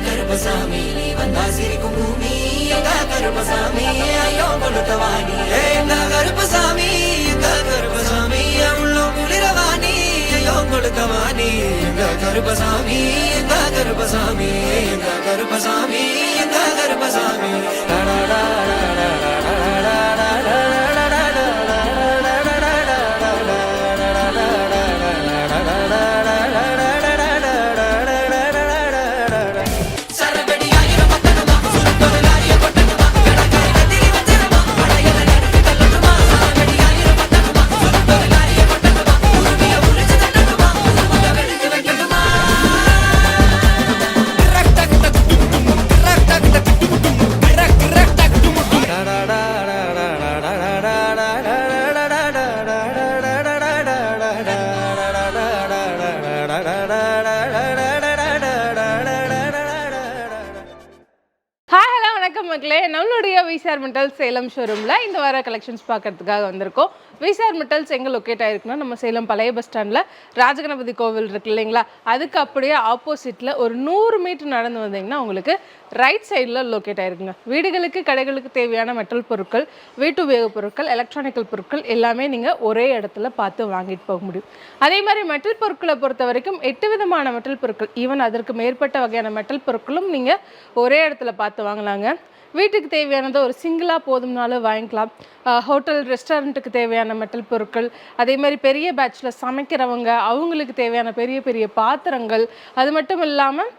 கருப்பசாமி நீ வந்தா சிரிக்கும் பூமி எங்க கருப்பசாமி ஐயோ கொளுத்தவாணி எங்க கருப்பசாமி எங்க கருப்பசாமி உள்ள குளிரவாணி ஐயோ கொளுத்தவாணி எங்க கருப்பசாமி எங்க கருப்பசாமி எங்க கருப்பசாமி எங்க கருப்பசாமி நம்மளுடைய விசார் மெட்டல்ஸ் சேலம் ஷோரூம்ல இந்த வார கலெக்ஷன்ஸ் பார்க்கறதுக்காக வந்திருக்கோம். விசார் மெட்டல்ஸ் எங்கே லொக்கேட் ஆயிருக்குன்னா நம்ம சேலம் பழைய பஸ் ஸ்டாண்டில் ராஜகணபதி கோவில் இருக்கு இல்லைங்களா, அதுக்கு அப்படியே ஆப்போசிட்டில் ஒரு 100 மீட்டர் நடந்து வந்தீங்கன்னா உங்களுக்கு ரைட் சைடில் லொக்கேட் ஆயிருக்குங்க. வீடுகளுக்கு கடைகளுக்கு தேவையான மெட்டல் பொருட்கள், வீட்டு உபயோகப் பொருட்கள், எலக்ட்ரானிக்கல் பொருட்கள் எல்லாமே நீங்கள் ஒரே இடத்துல பார்த்து வாங்கிட்டு போக முடியும். அதே மாதிரி மெட்டல் பொருட்களை பொறுத்த வரைக்கும் 8 விதமான மெட்டல் பொருட்கள், ஈவன் அதற்கு மேற்பட்ட வகையான மெட்டல் பொருட்களும் நீங்கள் ஒரே இடத்துல பார்த்து வாங்கலாங்க. வீட்டுக்கு தேவையானதை ஒரு சிங்கிளாக போதும்னாலும் வாங்கிக்கலாம். ஹோட்டல் ரெஸ்டாரண்ட்டுக்கு தேவையான மெட்டல் பொருட்கள், அதே மாதிரி பெரிய பேட்சில் சமைக்கிறவங்க அவங்களுக்கு தேவையான பெரிய பெரிய பாத்திரங்கள், அது மட்டும் இல்லாமல்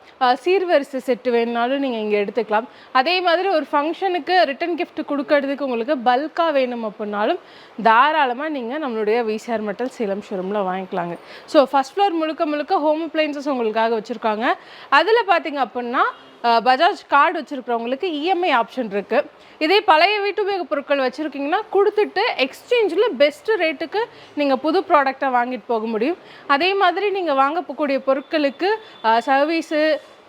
சீர்வரிசை செட்டு வேணுனாலும் நீங்கள் இங்கே எடுத்துக்கலாம். அதே மாதிரி ஒரு ஃபங்க்ஷனுக்கு ரிட்டன் கிஃப்ட் கொடுக்கறதுக்கு உங்களுக்கு பல்காக வேணும் அப்படின்னாலும் தாராளமாக நீங்கள் நம்மளுடைய விசார் மெட்டல் சேலம் ஷோரூமில் வாங்கிக்கலாங்க. ஸோ ஃபர்ஸ்ட் ஃப்ளோர் முழுக்க முழுக்க ஹோம் அப்ளையன்சஸ் உங்களுக்காக வச்சுருக்காங்க. அதில் பார்த்தீங்க அப்படின்னா பஜாஜ் கார்டு வச்சுருக்கிறவங்களுக்கு இஎம்ஐ ஆப்ஷன் இருக்குது. இதே பழைய வீட்டு உபயோக பொருட்கள் வச்சுருக்கீங்கன்னா கொடுத்துட்டு எக்ஸ்சேஞ்சில் பெஸ்ட்டு ரேட்டுக்கு நீங்கள் புது ப்ராடக்டாக வாங்கிட்டு போக முடியும். அதே மாதிரி நீங்கள் வாங்க போகக்கூடிய பொருட்களுக்கு சர்வீஸு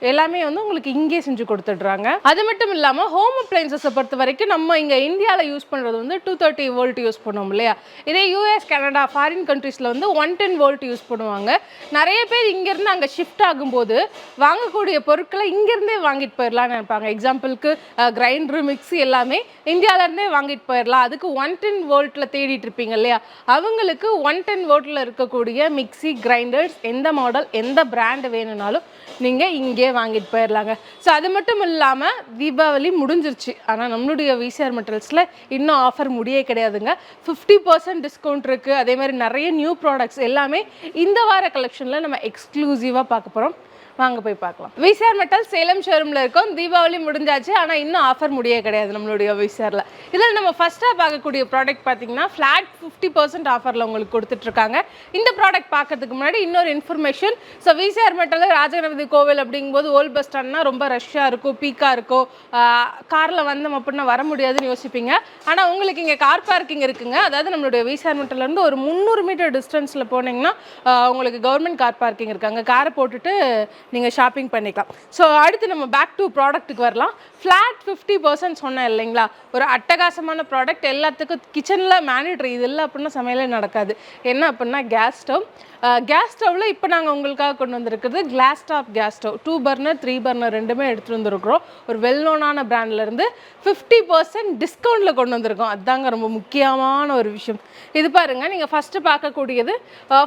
எல்லாமே வந்து உங்களுக்கு இங்கே செஞ்சு கொடுத்துட்றாங்க. அது மட்டும் இல்லாமல் ஹோம் அப்ளையன்சஸை பொறுத்த வரைக்கும் நம்ம இங்கே இந்தியாவில் யூஸ் பண்ணுறது வந்து 230 வோல்ட் யூஸ் பண்ணுவோம் இல்லையா. இதே யூஎஸ், கனடா, ஃபாரின் கண்ட்ரீஸில் வந்து 110 வோல்ட் யூஸ் பண்ணுவாங்க. நிறைய பேர் இங்கேருந்து அங்கே ஷிஃப்ட் ஆகும்போது வாங்கக்கூடிய பொருட்களை இங்கேருந்தே வாங்கிட்டு போயிடலான்னு நினைப்பாங்க. எக்ஸாம்பிளுக்கு கிரைண்டரு, மிக்ஸி எல்லாமே இந்தியாவிலேருந்தே வாங்கிட்டு போயிடலாம். அதுக்கு 110 வோல்ட்டில் தேடிட்டு இருப்பீங்க இல்லையா, அவங்களுக்கு 110 வோல்ட்டில் இருக்கக்கூடிய மிக்ஸி, கிரைண்டர்ஸ் எந்த மாடல் எந்த பிராண்டு வேணும்னாலும் நீங்கள் இங்கே வாங்கிட்டு போயிடலாங்க. ஸோ அது மட்டும் இல்லாமல் தீபாவளி முடிஞ்சிருச்சு, ஆனால் நம்மளுடைய விசிஆர் மெட்டல்ஸில் இன்னும் ஆஃபர் முடியே கிடையாதுங்க. 50% டிஸ்கவுண்ட் இருக்குது. அதே மாதிரி நிறைய நியூ ப்ராடக்ட்ஸ் எல்லாமே இந்த வார கலெக்ஷனில் நம்ம எக்ஸ்க்ளூசிவாக பார்க்க போகிறோம். வாங்க போய் பார்க்கலாம். விசார் மெட்டல் சேலம் ஷோரூமில் இருக்கும். தீபாவளி முடிஞ்சாச்சு, ஆனால் இன்னும் ஆஃபர் முடியே கிடையாது நம்மளுடைய விசாரில். இதில் நம்ம ஃபஸ்ட்டாக பார்க்கக்கூடிய ப்ராடக்ட் பார்த்தீங்கன்னா ஃப்ளாட் 50% ஆஃபரில் உங்களுக்கு கொடுத்துட்ருக்காங்க. இந்த ப்ராடக்ட் பார்க்கறதுக்கு முன்னாடி இன்னொரு இன்ஃபர்மேஷன். ஸோ விசார் மெட்டலில் ராஜகணபதி கோவில் அப்படிங்கும்போது ஓல்ட் பஸ் ஸ்டாண்ட்னா ரொம்ப ரஷ்ஷாக இருக்கும், பீக்காக இருக்கும், காரில் வந்தோம் அப்படின்னா வர முடியாதுன்னு யோசிப்பீங்க. ஆனால் உங்களுக்கு இங்கே கார் பார்க்கிங் இருக்குங்க. அதாவது நம்மளுடைய விசார் மெட்டல்லேருந்து ஒரு 300 மீட்டர் டிஸ்டன்ஸில் போனீங்கன்னா உங்களுக்கு கவர்மெண்ட் கார் பார்க்கிங் இருக்காங்க. காரை போட்டுட்டு நீங்கள் ஷாப்பிங் பண்ணிக்கலாம். ஸோ அடுத்து நம்ம பேக் டு ப்ராடக்ட்டுக்கு வரலாம். ஃப்ளாட் 50% சொன்னேன் இல்லைங்களா, ஒரு அட்டகாசமான ப்ராடக்ட். எல்லாத்துக்கும் கிச்சனில் மேனிட்ரி இது இல்லை அப்படின்னா சமையலே நடக்காது. என்ன அப்படின்னா கேஸ் ஸ்டவ். கேஸ் ஸ்டவ்வில் இப்போ நாங்கள் உங்களுக்காக கொண்டு வந்திருக்கிறது class top gas stove. 2 burner 3 burner ரெண்டுமே எடுத்துகிட்டு வந்துருக்குறோம். ஒரு வெல் நோனான பிராண்ட்லேருந்து 50% டிஸ்கவுண்ட்டில் கொண்டு வந்திருக்கோம். அதுதாங்க ரொம்ப முக்கியமான ஒரு விஷயம். இது பாருங்கள், நீங்கள் ஃபஸ்ட்டு பார்க்கக்கூடியது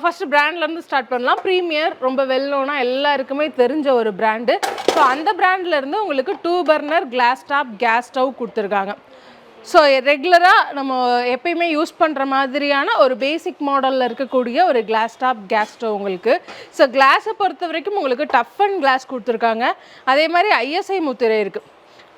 ஃபஸ்ட்டு பிராண்ட்லேருந்து ஸ்டார்ட் பண்ணலாம். ப்ரீமியர், ரொம்ப வெல் நோனாக எல்லாருக்குமே தெரிஞ்ச ஒரு பிராண்டு. ஸோ அந்த பிராண்ட்லேருந்து உங்களுக்கு 2 burner glass top gas stove கொடுத்துருக்காங்க. ஸோ ரெகுலராக நம்ம எப்பயுமே யூஸ் பண்ணுற மாதிரியான ஒரு பேசிக் மாடலில் இருக்கக்கூடிய ஒரு கிளாஸ் டாப் கேஸ் ஸ்டவ் உங்களுக்கு. ஸோ கிளாஸை பொறுத்த வரைக்கும் உங்களுக்கு டஃப் அண்ட் கிளாஸ் கொடுத்துருக்காங்க. அதே மாதிரி ஐஎஸ்ஐ முத்திரை இருக்குது.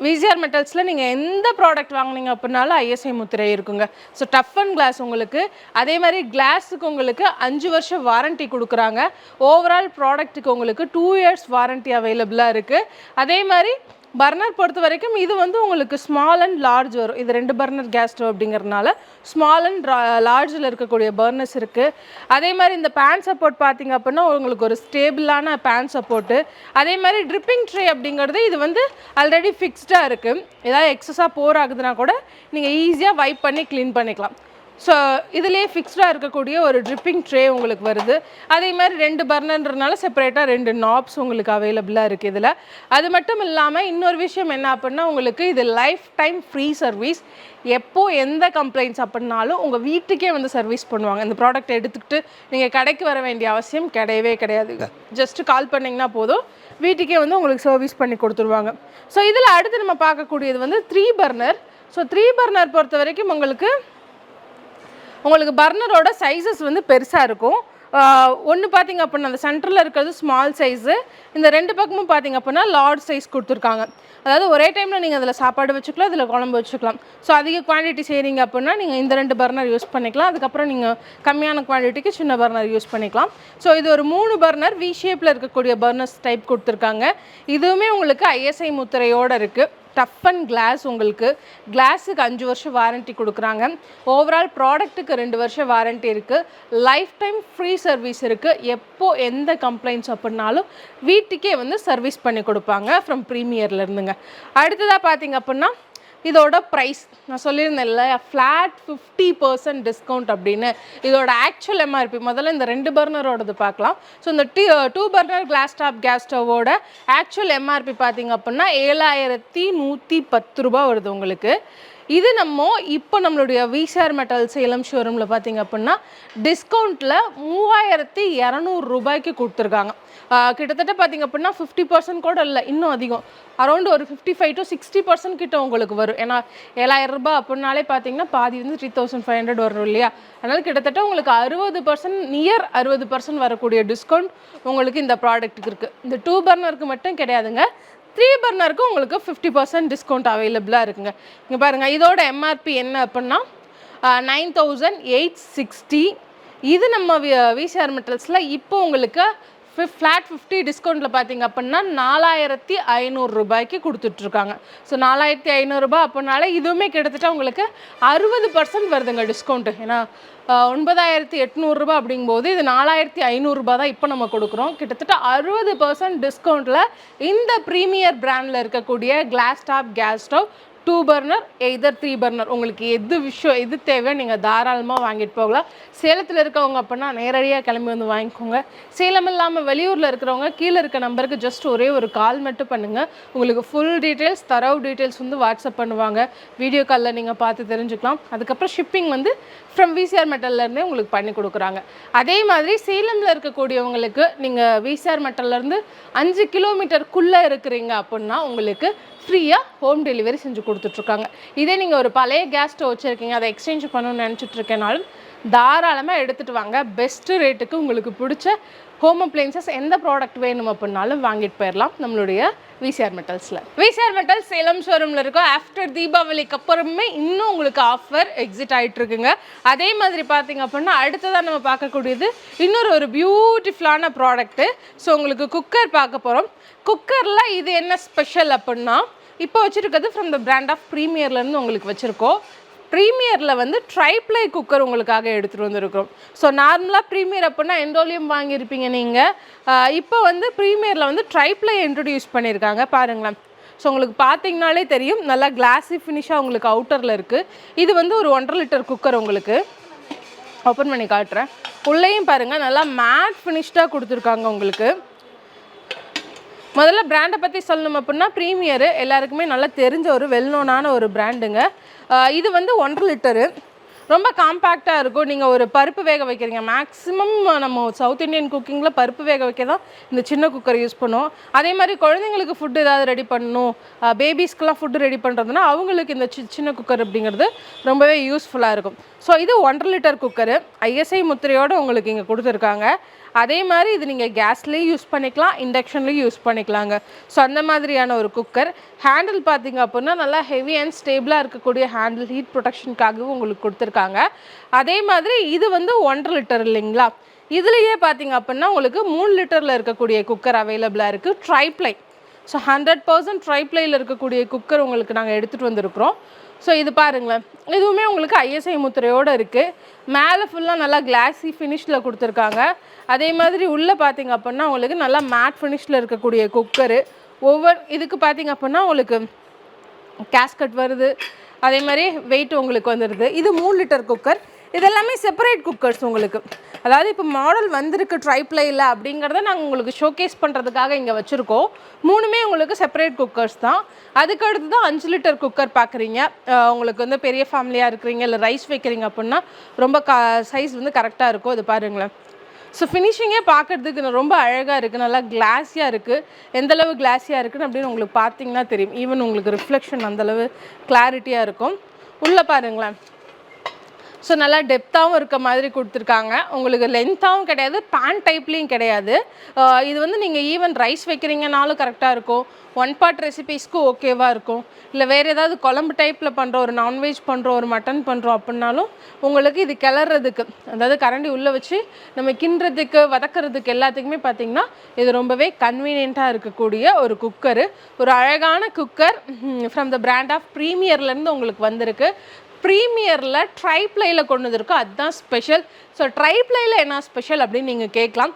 விசிஆர் மெட்டல்ஸில் நீங்கள் எந்த ப்ராடக்ட் வாங்கினீங்க அப்படின்னாலும் ஐஎஸ்ஐ முத்திரை இருக்குங்க. ஸோ டஃப் அண்ட் கிளாஸ் உங்களுக்கு. அதே மாதிரி கிளாஸுக்கு உங்களுக்கு 5 வருஷம் வாரண்ட்டி கொடுக்குறாங்க. ஓவரால் ப்ராடக்ட்டுக்கு உங்களுக்கு 2 இயர்ஸ் வாரண்ட்டி அவைலபிளாக இருக்குது. அதே மாதிரி பர்னர் பொறுத்த வரைக்கும் இது வந்து உங்களுக்கு ஸ்மால் அண்ட் லார்ஜ் வரும். இது 2 பர்னர் கேஸ் ஸ்டவ் அப்படிங்கிறதுனால ஸ்மால் அண்ட் லார்ஜில் இருக்கக்கூடிய பர்னர்ஸ் இருக்குது. அதே மாதிரி இந்த பேன் சப்போர்ட் பார்த்திங்க அப்படின்னா உங்களுக்கு ஒரு ஸ்டேபிளான பேன் சப்போர்ட்டு. அதே மாதிரி ட்ரிப்பிங் ட்ரே அப்படிங்கிறது இது வந்து ஆல்ரெடி ஃபிக்ஸ்டாக இருக்குது. ஏதாவது எக்ஸஸாக போர் ஆகுதுன்னா கூட நீங்கள் ஈஸியாக வைப் பண்ணி க்ளீன் பண்ணிக்கலாம். ஸோ இதுலேயே ஃபிக்ஸ்டாக இருக்கக்கூடிய ஒரு ட்ரிப்பிங் ட்ரே உங்களுக்கு வருது. அதே மாதிரி 2 பர்னர்ன்றனால செப்பரேட்டாக 2 நாப்ஸ் உங்களுக்கு அவைலபிளாக இருக்குது இதில். அது மட்டும் இல்லாமல் இன்னொரு விஷயம் என்ன அப்படின்னா, உங்களுக்கு இது லைஃப் டைம் ஃப்ரீ சர்வீஸ். எப்போ எந்த கம்ப்ளைண்ட்ஸ் அப்படின்னாலும் உங்கள் வீட்டுக்கே வந்து சர்வீஸ் பண்ணுவாங்க. இந்த ப்ராடக்ட் எடுத்துக்கிட்டு நீங்கள் கடைக்கு வர வேண்டிய அவசியம் கிடையவே கிடையாதுங்க. ஜஸ்ட்டு கால் பண்ணிங்கன்னா போதும், வீட்டுக்கே வந்து உங்களுக்கு சர்வீஸ் பண்ணி கொடுத்துருவாங்க. ஸோ இதில் அடுத்து நம்ம பார்க்கக்கூடியது வந்து 3 பர்னர். ஸோ 3 பர்னர் பொறுத்த வரைக்கும் உங்களுக்கு பர்னரோட சைஸஸ் வந்து பெருசாக இருக்கும். ஒன்று பார்த்திங்க அப்படின்னா அந்த சென்டரில் இருக்கிறது ஸ்மால் சைஸு, இந்த 2 பக்கமும் பார்த்திங்க அப்படின்னா லார்ஜ் சைஸ் கொடுத்துருக்காங்க. அதாவது ஒரே டைமில் நீங்கள் அதில் சாப்பாடு வச்சுக்கலாம், இதில் குழம்பு வச்சுக்கலாம். ஸோ அதிக குவான்டிட்டி செய்கிறீங்க அப்படின்னா நீங்கள் இந்த 2 பர்னர் யூஸ் பண்ணிக்கலாம். அதுக்கப்புறம் நீங்கள் கம்மியான குவான்டிட்டிக்கு சின்ன பர்னர் யூஸ் பண்ணிக்கலாம். ஸோ இது ஒரு 3 பர்னர் வி ஷேப்பில் இருக்கக்கூடிய பர்னர்ஸ் டைப் கொடுத்துருக்காங்க. இதுவுமே உங்களுக்கு ISI முத்திரையோடு இருக்குது. டஃப் அண்ட் கிளாஸ், உங்களுக்கு கிளாஸுக்கு 5 வருஷம் வாரண்ட்டி கொடுக்குறாங்க. ஓவரால் ப்ராடக்ட்டுக்கு 2 வருஷம் வாரண்ட்டி இருக்குது. லைஃப் டைம் ஃப்ரீ சர்வீஸ் இருக்குது. எப்போ எந்த கம்ப்ளைண்ட்ஸ் அப்படின்னாலும் வீட்டுக்கே வந்து சர்வீஸ் பண்ணி கொடுப்பாங்க ஃப்ரம் ப்ரீமியர்லேருந்துங்க. அடுத்ததாக பார்த்திங்க அப்படின்னா இதோட ப்ரைஸ் நான் சொல்லியிருந்தேன்ல, ஃப்ளாட் 50% டிஸ்கவுண்ட் அப்படின்னு. இதோட ஆக்சுவல் MRP முதல்ல இந்த 2 பர்னரோடது பார்க்கலாம். ஸோ இந்த 2 பர்னர் கிளாஸ் டாப் கேஸ் ஸ்டவோட ஆக்சுவல் MRP பார்த்திங்க அப்படின்னா 7110 ரூபா வருது உங்களுக்கு. இது இப்போ நம்மளுடைய விசார் மெட்டல் சேலம் ஷோரூமில் பார்த்திங்க அப்படின்னா டிஸ்கவுண்ட்டில் 3200 ரூபாய்க்கு கொடுத்துருக்காங்க. கிட்டத்தட்ட பார்த்திங்க அப்படின்னா 50% கூட இல்லை, இன்னும் அதிகம், அரௌண்ட் ஒரு 55 to 60% கிட்ட உங்களுக்கு வரும். ஏன்னா 7000 ரூபாய் அப்படின்னாலே பார்த்தீங்கன்னா பாதி வந்து 3500 வரும் இல்லையா. அதனால் கிட்டத்தட்ட உங்களுக்கு 60%, நியர் 60% வரக்கூடிய டிஸ்கவுண்ட் உங்களுக்கு இந்த ப்ராடக்ட்டுக்கு இருக்குது. இந்த 2 பர்னருக்கு மட்டும் கிடையாதுங்க, 3 பர்னருக்கு உங்களுக்கு 50% டிஸ்கவுண்ட் அவைலபிளாக இருக்குங்க. இங்கே பாருங்கள், இதோட MRP என்ன அப்படின்னா 9860. இது நம்ம விசிஆர் மெட்டல்ஸில் இப்போ உங்களுக்கு ஃப்ளாட் 50 டிஸ்கவுண்ட்டில் பார்த்திங்க அப்படின்னா 4500 ரூபாய்க்கு கொடுத்துட்ருக்காங்க. ஸோ 4500 ரூபாய் அப்படின்னாலே இதுவுமே கிட்டத்தட்ட உங்களுக்கு 60% வருதுங்க டிஸ்கவுண்ட்டு. ஏன்னா 9800 ரூபாய் அப்படிங்கும்போது இது 4500 ரூபாய் தான் இப்போ நம்ம கொடுக்குறோம். கிட்டத்தட்ட 60% டிஸ்கவுண்ட்டில் இந்த ப்ரீமியர் பிராண்டில் இருக்கக்கூடிய class top gas stove 2 burner either 3 burner உங்களுக்கு எது தேவையோ நீங்கள் தாராளமாக வாங்கிட்டு போகலாம். சேலத்தில் இருக்கவங்க அப்படின்னா நேரடியாக கிளம்பி வந்து வாங்கிக்கோங்க. சேலம் இல்லாமல் வெளியூரில் இருக்கிறவங்க கீழே இருக்க நம்பருக்கு ஜஸ்ட் ஒரே ஒரு கால் மட்டும் பண்ணுங்கள். உங்களுக்கு ஃபுல் டீட்டெயில்ஸ், தரவு டீட்டெயில்ஸ் வந்து வாட்ஸ்அப் பண்ணுவாங்க. வீடியோ காலில் நீங்கள் பார்த்து தெரிஞ்சுக்கலாம். அதுக்கப்புறம் ஷிப்பிங் வந்து ஃப்ரம் விசிஆர் மெட்டல்லேருந்தே உங்களுக்கு பண்ணி கொடுக்குறாங்க. அதே மாதிரி சேலமில் இருக்கக்கூடியவங்களுக்கு நீங்கள் விசிஆர் மெட்டல்லேருந்து 5 கிலோமீட்டருக்குள்ளே இருக்கிறீங்க அப்படின்னா உங்களுக்கு ஃப்ரீயாக ஹோம் டெலிவரி செஞ்சு கொடுத்துட்ருக்காங்க. இதே நீங்கள் ஒரு பழைய கேஸ் ஸ்டவ் வச்சுருக்கீங்க, அதை எக்ஸ்சேஞ்ச் பண்ணணும்னு நினச்சிட்ருக்கேனாலும் தாராளமாக எடுத்துகிட்டு வாங்க. பெஸ்ட்டு ரேட்டுக்கு உங்களுக்கு பிடிச்ச ஹோம் அப்ளைன்சஸ் எந்த ப்ராடக்ட் வேணும் அப்படின்னாலும் வாங்கிட்டு போயிடலாம் நம்மளுடைய விசிஆர் மெட்டல்ஸில். விசிஆர் மெட்டல்ஸ் சேலம் ஷோரூமில் இருக்கும். ஆஃப்டர் தீபாவளிக்கு அப்புறமே இன்னும் உங்களுக்கு ஆஃபர் எக்ஸிட் ஆகிட்டுருக்குங்க. அதே மாதிரி பார்த்திங்க அப்படின்னா அடுத்ததான் நம்ம பார்க்கக்கூடியது இன்னொரு பியூட்டிஃபுல்லான ப்ராடக்ட்டு. ஸோ உங்களுக்கு குக்கர் பார்க்க போகிறோம். குக்கரில் இது என்ன ஸ்பெஷல் அப்படின்னா, இப்போ வச்சுருக்கிறது ஃப்ரம் த பிராண்ட் ஆஃப் ப்ரீமியர்லேருந்து உங்களுக்கு வச்சுருக்கோம். ப்ரீமியரில் வந்து ட்ரைப்ளை குக்கர் உங்களுக்காக எடுத்துகிட்டு வந்துருக்கிறோம். ஸோ நார்மலாக ப்ரீமியர் அப்படின்னா எண்டோலியம் வாங்கியிருப்பீங்க நீங்கள். இப்போ வந்து ப்ரீமியரில் வந்து ட்ரைப்ளை இன்ட்ரடியூஸ் பண்ணியிருக்காங்க பாருங்களேன். ஸோ உங்களுக்கு பார்த்தீங்கனாலே தெரியும், நல்லா கிளாஸி ஃபினிஷாக உங்களுக்கு அவுட்டரில் இருக்குது. இது வந்து ஒரு 1.5 லிட்டர் குக்கர். உங்களுக்கு ஓப்பன் பண்ணி காட்டுறேன். உள்ளேயும் பாருங்கள், நல்லா மேட் ஃபினிஷ்டாக கொடுத்துருக்காங்க உங்களுக்கு. முதல்ல பிராண்டை பற்றி சொல்லணும் அப்படின்னா ப்ரீமியரு எல்லாருக்குமே நல்லா தெரிஞ்ச ஒரு வெல்நோனான ஒரு பிராண்டுங்க. இது வந்து 1.5 லிட்டரு, ரொம்ப காம்பேக்டாக இருக்கும். நீங்கள் ஒரு பருப்பு வேக வைக்கிறீங்க, மேக்ஸிமம் நம்ம சவுத் இண்டியன் குக்கிங்கில் பருப்பு வேக வைக்க தான் இந்த சின்ன குக்கர் யூஸ் பண்ணுவோம். அதே மாதிரி குழந்தைங்களுக்கு ஃபுட்டு ஏதாவது ரெடி பண்ணணும், பேபிஸ்க்கெலாம் ஃபுட்டு ரெடி பண்ணுறதுனா அவங்களுக்கு இந்த சின்ன குக்கர் அப்படிங்கிறது ரொம்பவே யூஸ்ஃபுல்லாக இருக்கும். ஸோ இது 1.5 லிட்டர் குக்கரு, ISI முத்திரையோடு உங்களுக்கு இங்கே கொடுத்துருக்காங்க. அதே மாதிரி இது நீங்கள் கேஸ்லேயும் யூஸ் பண்ணிக்கலாம், இண்டக்ஷன்லேயும் யூஸ் பண்ணிக்கலாங்க. ஸோ அந்த மாதிரியான ஒரு குக்கர். ஹேண்டில் பார்த்திங்க அப்படின்னா நல்லா ஹெவி அண்ட் ஸ்டேபிளாக இருக்கக்கூடிய ஹேண்டில், ஹீட் ப்ரொடெக்ஷனுக்காகவும் உங்களுக்கு கொடுத்துருக்காங்க. அதே மாதிரி இது வந்து 1.5 லிட்டர் இல்லைங்களா. இதுலேயே பார்த்திங்க அப்படின்னா உங்களுக்கு 3 லிட்டரில் இருக்கக்கூடிய குக்கர் அவைலபிளாக இருக்குது. ட்ரைப்ளை, ஸோ 100% ட்ரைப்ளையில் இருக்கக்கூடிய குக்கர் உங்களுக்கு நாங்கள் எடுத்துகிட்டு வந்திருக்கிறோம். ஸோ இது பாருங்களேன், இதுவுமே உங்களுக்கு ISI முத்திரையோடு இருக்குது. மேலே ஃபுல்லாக நல்லா கிளாஸி ஃபினிஷில் கொடுத்துருக்காங்க. அதே மாதிரி உள்ளே பார்த்திங்க அப்படின்னா உங்களுக்கு நல்லா மேட் ஃபினிஷில் இருக்கக்கூடிய குக்கரு. ஒவ்வொரு இதுக்கு பார்த்திங்க அப்படின்னா உங்களுக்கு கேஸ்கட் வருது, அதே மாதிரி வெயிட் உங்களுக்கு வந்துடுது. இது 3 லிட்டர் குக்கர். இதெல்லாமே செப்பரேட் குக்கர்ஸ் உங்களுக்கு. அதாவது இப்போ மாடல் வந்திருக்கு ட்ரைப்ளையில் அப்படிங்கிறத நாங்கள் உங்களுக்கு ஷோகேஸ் பண்ணுறதுக்காக இங்கே வச்சுருக்கோம். 3மே உங்களுக்கு செப்பரேட் குக்கர்ஸ் தான். அதுக்கடுத்து தான் 5 லிட்டர் குக்கர் பார்க்குறீங்க. உங்களுக்கு வந்து பெரிய ஃபேமிலியாக இருக்கிறீங்க இல்லை ரைஸ் வைக்கிறீங்க அப்படின்னா ரொம்ப சைஸ் வந்து கரெக்டாக இருக்கும். இது பாருங்களேன். ஸோ ஃபினிஷிங்கே பார்க்குறதுக்கு ரொம்ப அழகாக இருக்குது, நல்லா கிளாஸியாக இருக்குது. எந்தளவு கிளாஸியாக இருக்குன்னு அப்படின்னு உங்களுக்கு பார்த்தீங்கன்னா தெரியும். ஈவன் உங்களுக்கு ரிஃப்ளெக்ஷன் அந்தளவு கிளாரிட்டியாக இருக்கும். உள்ளே பாருங்களேன். ஸோ நல்லா டெப்த்தாகவும் இருக்க மாதிரி கொடுத்துருக்காங்க. உங்களுக்கு லென்த்தாகவும் கிடையாது, பேன் டைப்லேயும் கிடையாது. இது வந்து நீங்கள் ஈவன் ரைஸ் வைக்கிறீங்கனாலும் கரெக்டாக இருக்கும். 1 பார்ட் ரெசிபீஸ்க்கு ஓகேவாக இருக்கும். இல்லை வேறு ஏதாவது குழம்பு டைப்பில் பண்ணுறோம், ஒரு நான்வெஜ் பண்ணுறோம், ஒரு மட்டன் பண்ணுறோம் அப்படின்னாலும் உங்களுக்கு இது கிளறதுக்கு, அதாவது கரண்டி உள்ளே வச்சு நம்ம கிண்டுறதுக்கு வதக்கிறதுக்கு எல்லாத்துக்குமே பார்த்திங்கன்னா இது ரொம்பவே கன்வீனியண்ட்டாக இருக்கக்கூடிய ஒரு குக்கரு. ஒரு அழகான cooker from the brand of ப்ரீமியர்லேருந்து உங்களுக்கு வந்திருக்கு. ப்ரீமியரில் ட்ரைப்ளையில் கொண்டு வந்திருக்கோம், அதுதான் ஸ்பெஷல். ஸோ ட்ரைப்ளையில் என்ன ஸ்பெஷல் அப்படின்னு நீங்கள் கேட்கலாம்.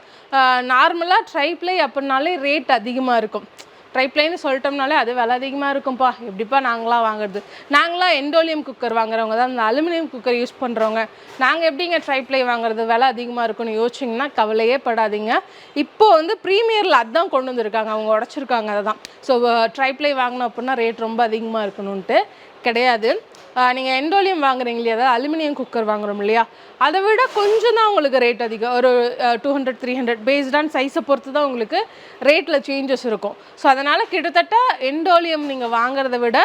நார்மலாக ட்ரைப்ளை அப்படின்னாலே ரேட் அதிகமாக இருக்கும். ட்ரைப்ளைன்னு சொல்லிட்டோம்னாலே அது விலை அதிகமாக இருக்கும்ப்பா, எப்படிப்பா நாங்களாம் வாங்குறது, நாங்களாம் எண்டோலியம் குக்கர் வாங்குறவங்க தான், அந்த அலுமினியம் குக்கர் யூஸ் பண்ணுறவங்க, நாங்கள் எப்படிங்க ட்ரைப்ளை வாங்குறது, விலை அதிகமாக இருக்குன்னு யோசிச்சிங்கன்னா கவலையே படாதீங்க. இப்போது வந்து ப்ரீமியரில் அதுதான் கொண்டு வந்திருக்காங்க, அவங்க உடச்சிருக்காங்க அதை தான். ஸோ ட்ரைப்ளை வாங்கினோம் அப்படின்னா ரேட் ரொம்ப அதிகமாக இருக்கணுன்ட்டு கிடையாது. நீங்கள் எண்டோலியம் வாங்குறீங்க இல்லையா, அதாவது அலுமினியம் குக்கர் வாங்குறோம் இல்லையா, அதை விட கொஞ்சம் தான் உங்களுக்கு ரேட் அதிகம். ஒரு 200-300 பேஸ்டான சைஸை பொறுத்து தான் உங்களுக்கு ரேட்டில் சேஞ்சஸ் இருக்கும். ஸோ அதனால் கிட்டத்தட்ட எண்டோலியம் நீங்கள் வாங்குறத விட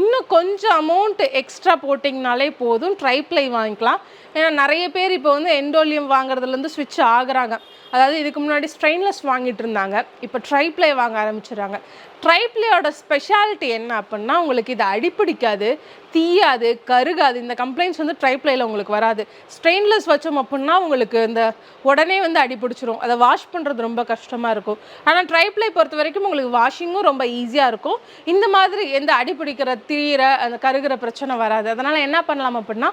இன்னும் கொஞ்சம் அமௌண்ட் எக்ஸ்ட்ரா போட்டிங்கனாலே போதும், ட்ரைப்ளை வாங்கிக்கலாம். ஏன்னா நிறைய பேர் இப்போ வந்து எண்டோலியம் வாங்குறதுலேருந்து ஸ்விட்ச் ஆகுறாங்க. அதாவது இதுக்கு முன்னாடி ஸ்ட்ரெயின்லெஸ் வாங்கிட்டு இருந்தாங்க, இப்போ ட்ரைப்ளை வாங்க ஆரம்பிச்சிடுறாங்க. ட்ரைப்ளையோட ஸ்பெஷாலிட்டி என்ன அப்படின்னா உங்களுக்கு இது அடிப்பிடிக்காது, தீயாது, கருகாது. இந்த கம்ப்ளைண்ட்ஸ் வந்து ட்ரைப்ளையில் உங்களுக்கு வராது. ஸ்ட்ரெயின்லெஸ் வச்சோம் அப்படின்னா உங்களுக்கு இந்த உடனே வந்து அடிப்பிடிச்சிரும், அதை வாஷ் பண்ணுறது ரொம்ப கஷ்டமாக இருக்கும். ஆனால் ட்ரைப்ளை பொறுத்த வரைக்கும் உங்களுக்கு வாஷிங்கும் ரொம்ப ஈஸியாக இருக்கும். இந்த மாதிரி எந்த அடிப்பிடிக்கிற தீர அந்த கருகிற பிரச்சனை வராது. அதனால் என்ன பண்ணலாம் அப்படின்னா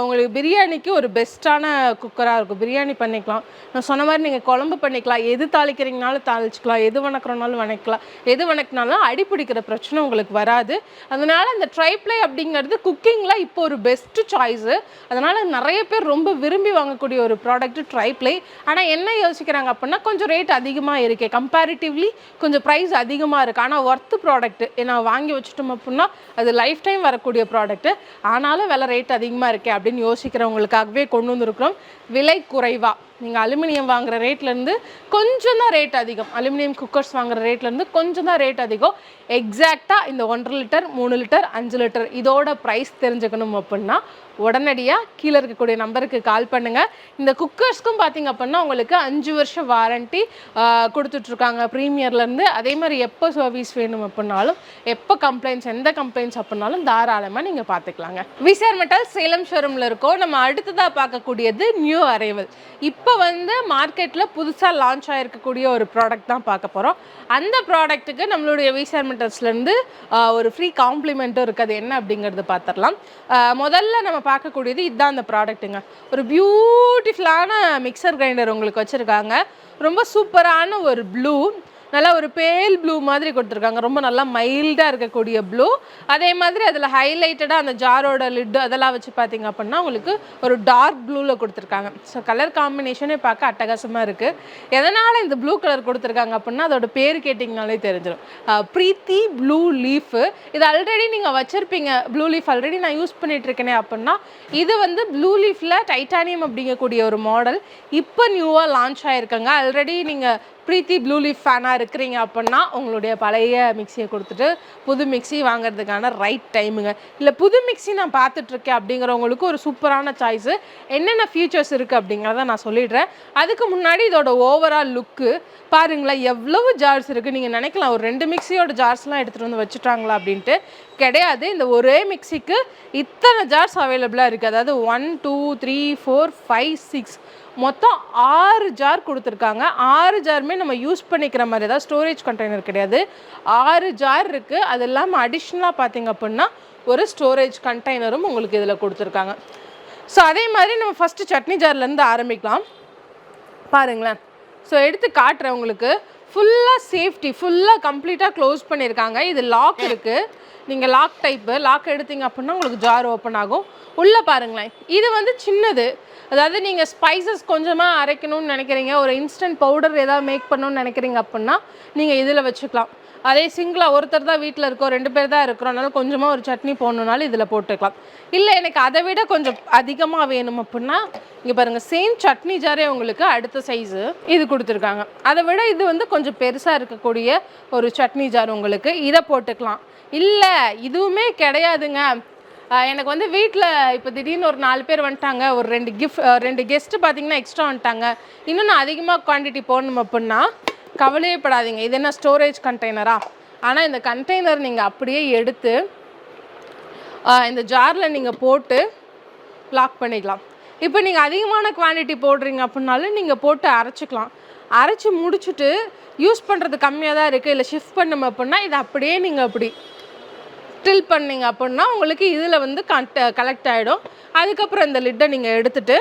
உங்களுக்கு பிரியாணிக்கு ஒரு பெஸ்ட்டான குக்கராக இருக்கும். பிரியாணி பண்ணிக்கலாம், நான் சொன்ன மாதிரி நீங்கள் குழம்பு பண்ணிக்கலாம், எது தாளிக்கிறீங்கனாலும் தாளிச்சிக்கலாம், எது வணக்கிறனாலும் வணக்கலாம், எது வணக்கினாலும் அடிப்பிடிக்கிற பிரச்சனை உங்களுக்கு வராது. அதனால் இந்த ட்ரைப்ளை அப்படிங்கிறது குக்கிங்கில் இப்போ ஒரு பெஸ்ட்டு சாய்ஸு. அதனால் நிறைய பேர் ரொம்ப விரும்பி வாங்கக்கூடிய ஒரு ப்ராடக்ட்டு ட்ரைப்ளை. ஆனால் என்ன யோசிக்கிறாங்க அப்படின்னா கொஞ்சம் ரேட் அதிகமாக இருக்கே, கம்பேரிட்டிவ்லி கொஞ்சம் ப்ரைஸ் அதிகமாக இருக்குது, ஆனால் ஒர்த்து ப்ராடக்ட்டு ஏன்னா வாங்கி வச்சுட்டோம் அப்படின்னா அது லைஃப் டைம் வரக்கூடிய ப்ராடக்ட்டு, ஆனாலும் விலை ரேட் அதிகமாக இருக்கே அப்படின்னு யோசிக்கிறவங்களுக்காகவே கொண்டு வந்திருக்கிறோம். விலை குறைவாக நீங்கள் அலுமினியம் வாங்குகிற ரேட்லேருந்து கொஞ்சம் தான் ரேட் அதிகம், அலுமினியம் குக்கர்ஸ் வாங்குகிற ரேட்லேருந்து கொஞ்சம் தான் ரேட் அதிகம். எக்ஸாக்டாக இந்த 1.5 லிட்டர் 3 லிட்டர் 5 லிட்டர் இதோட ப்ரைஸ் தெரிஞ்சுக்கணும் அப்படின்னா உடனடியாக கீழே இருக்கக்கூடிய நம்பருக்கு கால் பண்ணுங்கள். இந்த குக்கர்ஸ்க்கும் பார்த்திங்க அப்படின்னா உங்களுக்கு 5 வருஷம் வாரண்ட்டி கொடுத்துட்ருக்காங்க ப்ரீமியர்லேருந்து. அதே மாதிரி எப்போ சர்வீஸ் வேணும் அப்படின்னாலும், எப்போ கம்ப்ளைண்ட்ஸ் எந்த கம்ப்ளைண்ட்ஸ் அப்படின்னாலும் தாராளமாக நீங்கள் பார்த்துக்கலாங்க. விசார் மெட்டல் சேலம் ஷோரூமில் இருக்கோம். நம்ம அடுத்ததாக பார்க்கக்கூடியது நியூ அரைவல். இப்போ வந்து மார்க்கெட்டில் புதுசாக லான்ச் ஆகிருக்கக்கூடிய ஒரு ப்ராடக்ட் தான் பார்க்க போகிறோம். அந்த ப்ராடக்ட்டுக்கு நம்மளுடைய விசார் மெட்டல்ஸ்லேருந்து ஒரு ஃப்ரீ காம்ப்ளிமெண்ட்டும் இருக்குது. என்ன அப்படிங்கிறது பார்த்துடலாம். முதல்ல நம்ம பார்க்கக்கூடியது இதுதான் அந்த ப்ராடக்ட்டுங்க. ஒரு பியூட்டிஃபுல்லான மிக்சர் கிரைண்டர் உங்களுக்கு வச்சுருக்காங்க. ரொம்ப சூப்பரான ஒரு ப்ளூ, நல்லா ஒரு பேல் ப்ளூ மாதிரி கொடுத்துருக்காங்க, ரொம்ப நல்லா மைல்டாக இருக்கக்கூடிய ப்ளூ. அதே மாதிரி அதில் ஹைலைட்டடாக அந்த ஜாரோட லிட்டு அதெல்லாம் வச்சு பார்த்திங்க அப்படின்னா உங்களுக்கு ஒரு டார்க் ப்ளூவில் கொடுத்துருக்காங்க. ஸோ கலர் காம்பினேஷனே பார்க்க அட்டகாசமாக இருக்குது. எதனால் இந்த ப்ளூ கலர் கொடுத்துருக்காங்க அப்படின்னா அதோட பேர் கேட்டிங்கனாலே தெரிஞ்சிடும், ப்ரீத்தி ப்ளூ லீஃபு. இது ஆல்ரெடி நீங்கள் வச்சுருப்பீங்க, ப்ளூ லீஃப் ஆல்ரெடி நான் யூஸ் பண்ணிகிட்ருக்கேனே அப்படின்னா இது வந்து ப்ளூ லீஃபில் டைட்டானியம் அப்படிங்கக்கூடிய ஒரு மாடல் இப்போ நியூவாக லான்ச் ஆகிருக்காங்க. ஆல்ரெடி நீங்கள் ப்ரீத்தி ப்ளூ லீஃப் ஃபேனாக இருக்கிறீங்க அப்படின்னா உங்களுடைய பழைய மிக்சியை கொடுத்துட்டு புது மிக்சி வாங்குறதுக்கான ரைட் டைமுங்க. இல்லை புது மிக்சி நான் பார்த்துட்ருக்கேன் அப்படிங்கிறவங்களுக்கு ஒரு சூப்பரான சாய்ஸு. என்னென்ன ஃபியூச்சர்ஸ் இருக்குது அப்படிங்கிறத நான் சொல்லிடுறேன். அதுக்கு முன்னாடி இதோட ஓவரால் லுக்கு பாருங்களேன், எவ்வளவு ஜார்ஸ் இருக்குது. நீங்கள் நினைக்கலாம் ஒரு 2 மிக்சியோட ஜார்ஸ்லாம் எடுத்துகிட்டு வந்து வச்சுட்டாங்களா அப்படின்ட்டு. கிடையாது, இந்த ஒரே மிக்சிக்கு இத்தனை ஜார்ஸ் அவைலபிளாக இருக்குது. அதாவது 1 2 3 4 5 6 மொத்தம் 6 ஜார் கொடுத்துருக்காங்க. 6 ஜாருமே நம்ம யூஸ் பண்ணிக்கிற மாதிரி, ஏதாவது ஸ்டோரேஜ் கண்டெய்னர் கிடையாது, 6 ஜார் இருக்குது. அது இல்லாமல் அடிஷ்னலாக பார்த்திங்க அப்படின்னா ஒரு ஸ்டோரேஜ் கண்டெய்னரும் உங்களுக்கு இதில் கொடுத்துருக்காங்க. ஸோ அதே மாதிரி நம்ம ஃபஸ்ட்டு சட்னி ஜார்லேருந்து ஆரம்பிக்கலாம். பாருங்களேன், ஸோ எடுத்து காட்டுறேன் உங்களுக்கு. ஃபுல்லாக சேஃப்டி, ஃபுல்லாக கம்ப்ளீட்டாக க்ளோஸ் பண்ணியிருக்காங்க. இது லாக் இருக்குது. நீங்கள் லாக் டைப்பு லாக் எடுத்தீங்க அப்படின்னா உங்களுக்கு ஜார் ஓப்பன் ஆகும். உள்ளே பாருங்களேன், இது வந்து சின்னது. அதாவது நீங்கள் ஸ்பைசஸ் கொஞ்சமாக அரைக்கணும்னு நினைக்கிறீங்க, ஒரு இன்ஸ்டன்ட் பவுடர் ஏதாவது மேக் பண்ணணும்னு நினைக்கிறீங்க அப்படின்னா நீங்கள் இதில் வச்சுக்கலாம். அதே சிங்கிளாக ஒருத்தர் தான் வீட்டில் இருக்கோம், 2 பேர் தான் இருக்கிறோம், அதனால கொஞ்சமாக ஒரு சட்னி போடணுன்னாலும் இதில் போட்டுக்கலாம். இல்லை எனக்கு அதை விட கொஞ்சம் அதிகமாக வேணும் அப்படின்னா இங்கே பாருங்கள், சேம் சட்னி ஜாரே உங்களுக்கு அடுத்த சைஸு இது கொடுத்துருக்காங்க. அதை விட இது வந்து கொஞ்சம் பெருசாக இருக்கக்கூடிய ஒரு சட்னி ஜார் உங்களுக்கு, இதை போட்டுக்கலாம். இல்லை இதுவுமே கிடையாதுங்க, எனக்கு வந்து வீட்டில் இப்போ திடீர்னு ஒரு 4 பேர் வந்துட்டாங்க, ஒரு 2 கெஸ்ட்டு பார்த்தீங்கன்னா எக்ஸ்ட்ரா வந்துட்டாங்க, இன்னும் நான் அதிகமாக குவான்டிட்டி போடணும் அப்படின்னா கவலையே படாதீங்க. இது என்ன ஸ்டோரேஜ் கண்டெய்னரா? ஆனால் இந்த கண்டெய்னர் நீங்கள் அப்படியே எடுத்து இந்த ஜாரில் நீங்கள் போட்டு லாக் பண்ணிக்கலாம். இப்போ நீங்கள் அதிகமான குவான்டிட்டி போடுறீங்க அப்படின்னாலும் நீங்கள் போட்டு அரைச்சிக்கலாம். அரைச்சி முடிச்சுட்டு யூஸ் பண்ணுறது கம்மியாக தான் இருக்குது, இல்லை ஷிஃப்ட் பண்ணணும் அப்படின்னா இதை அப்படியே நீங்கள் அப்படி ஸ்டில் பண்ணிங்க அப்படின்னா உங்களுக்கு இதில் வந்து கலெக்ட் ஆகிடும். அதுக்கப்புறம் இந்த லிட்டை நீங்கள் எடுத்துகிட்டு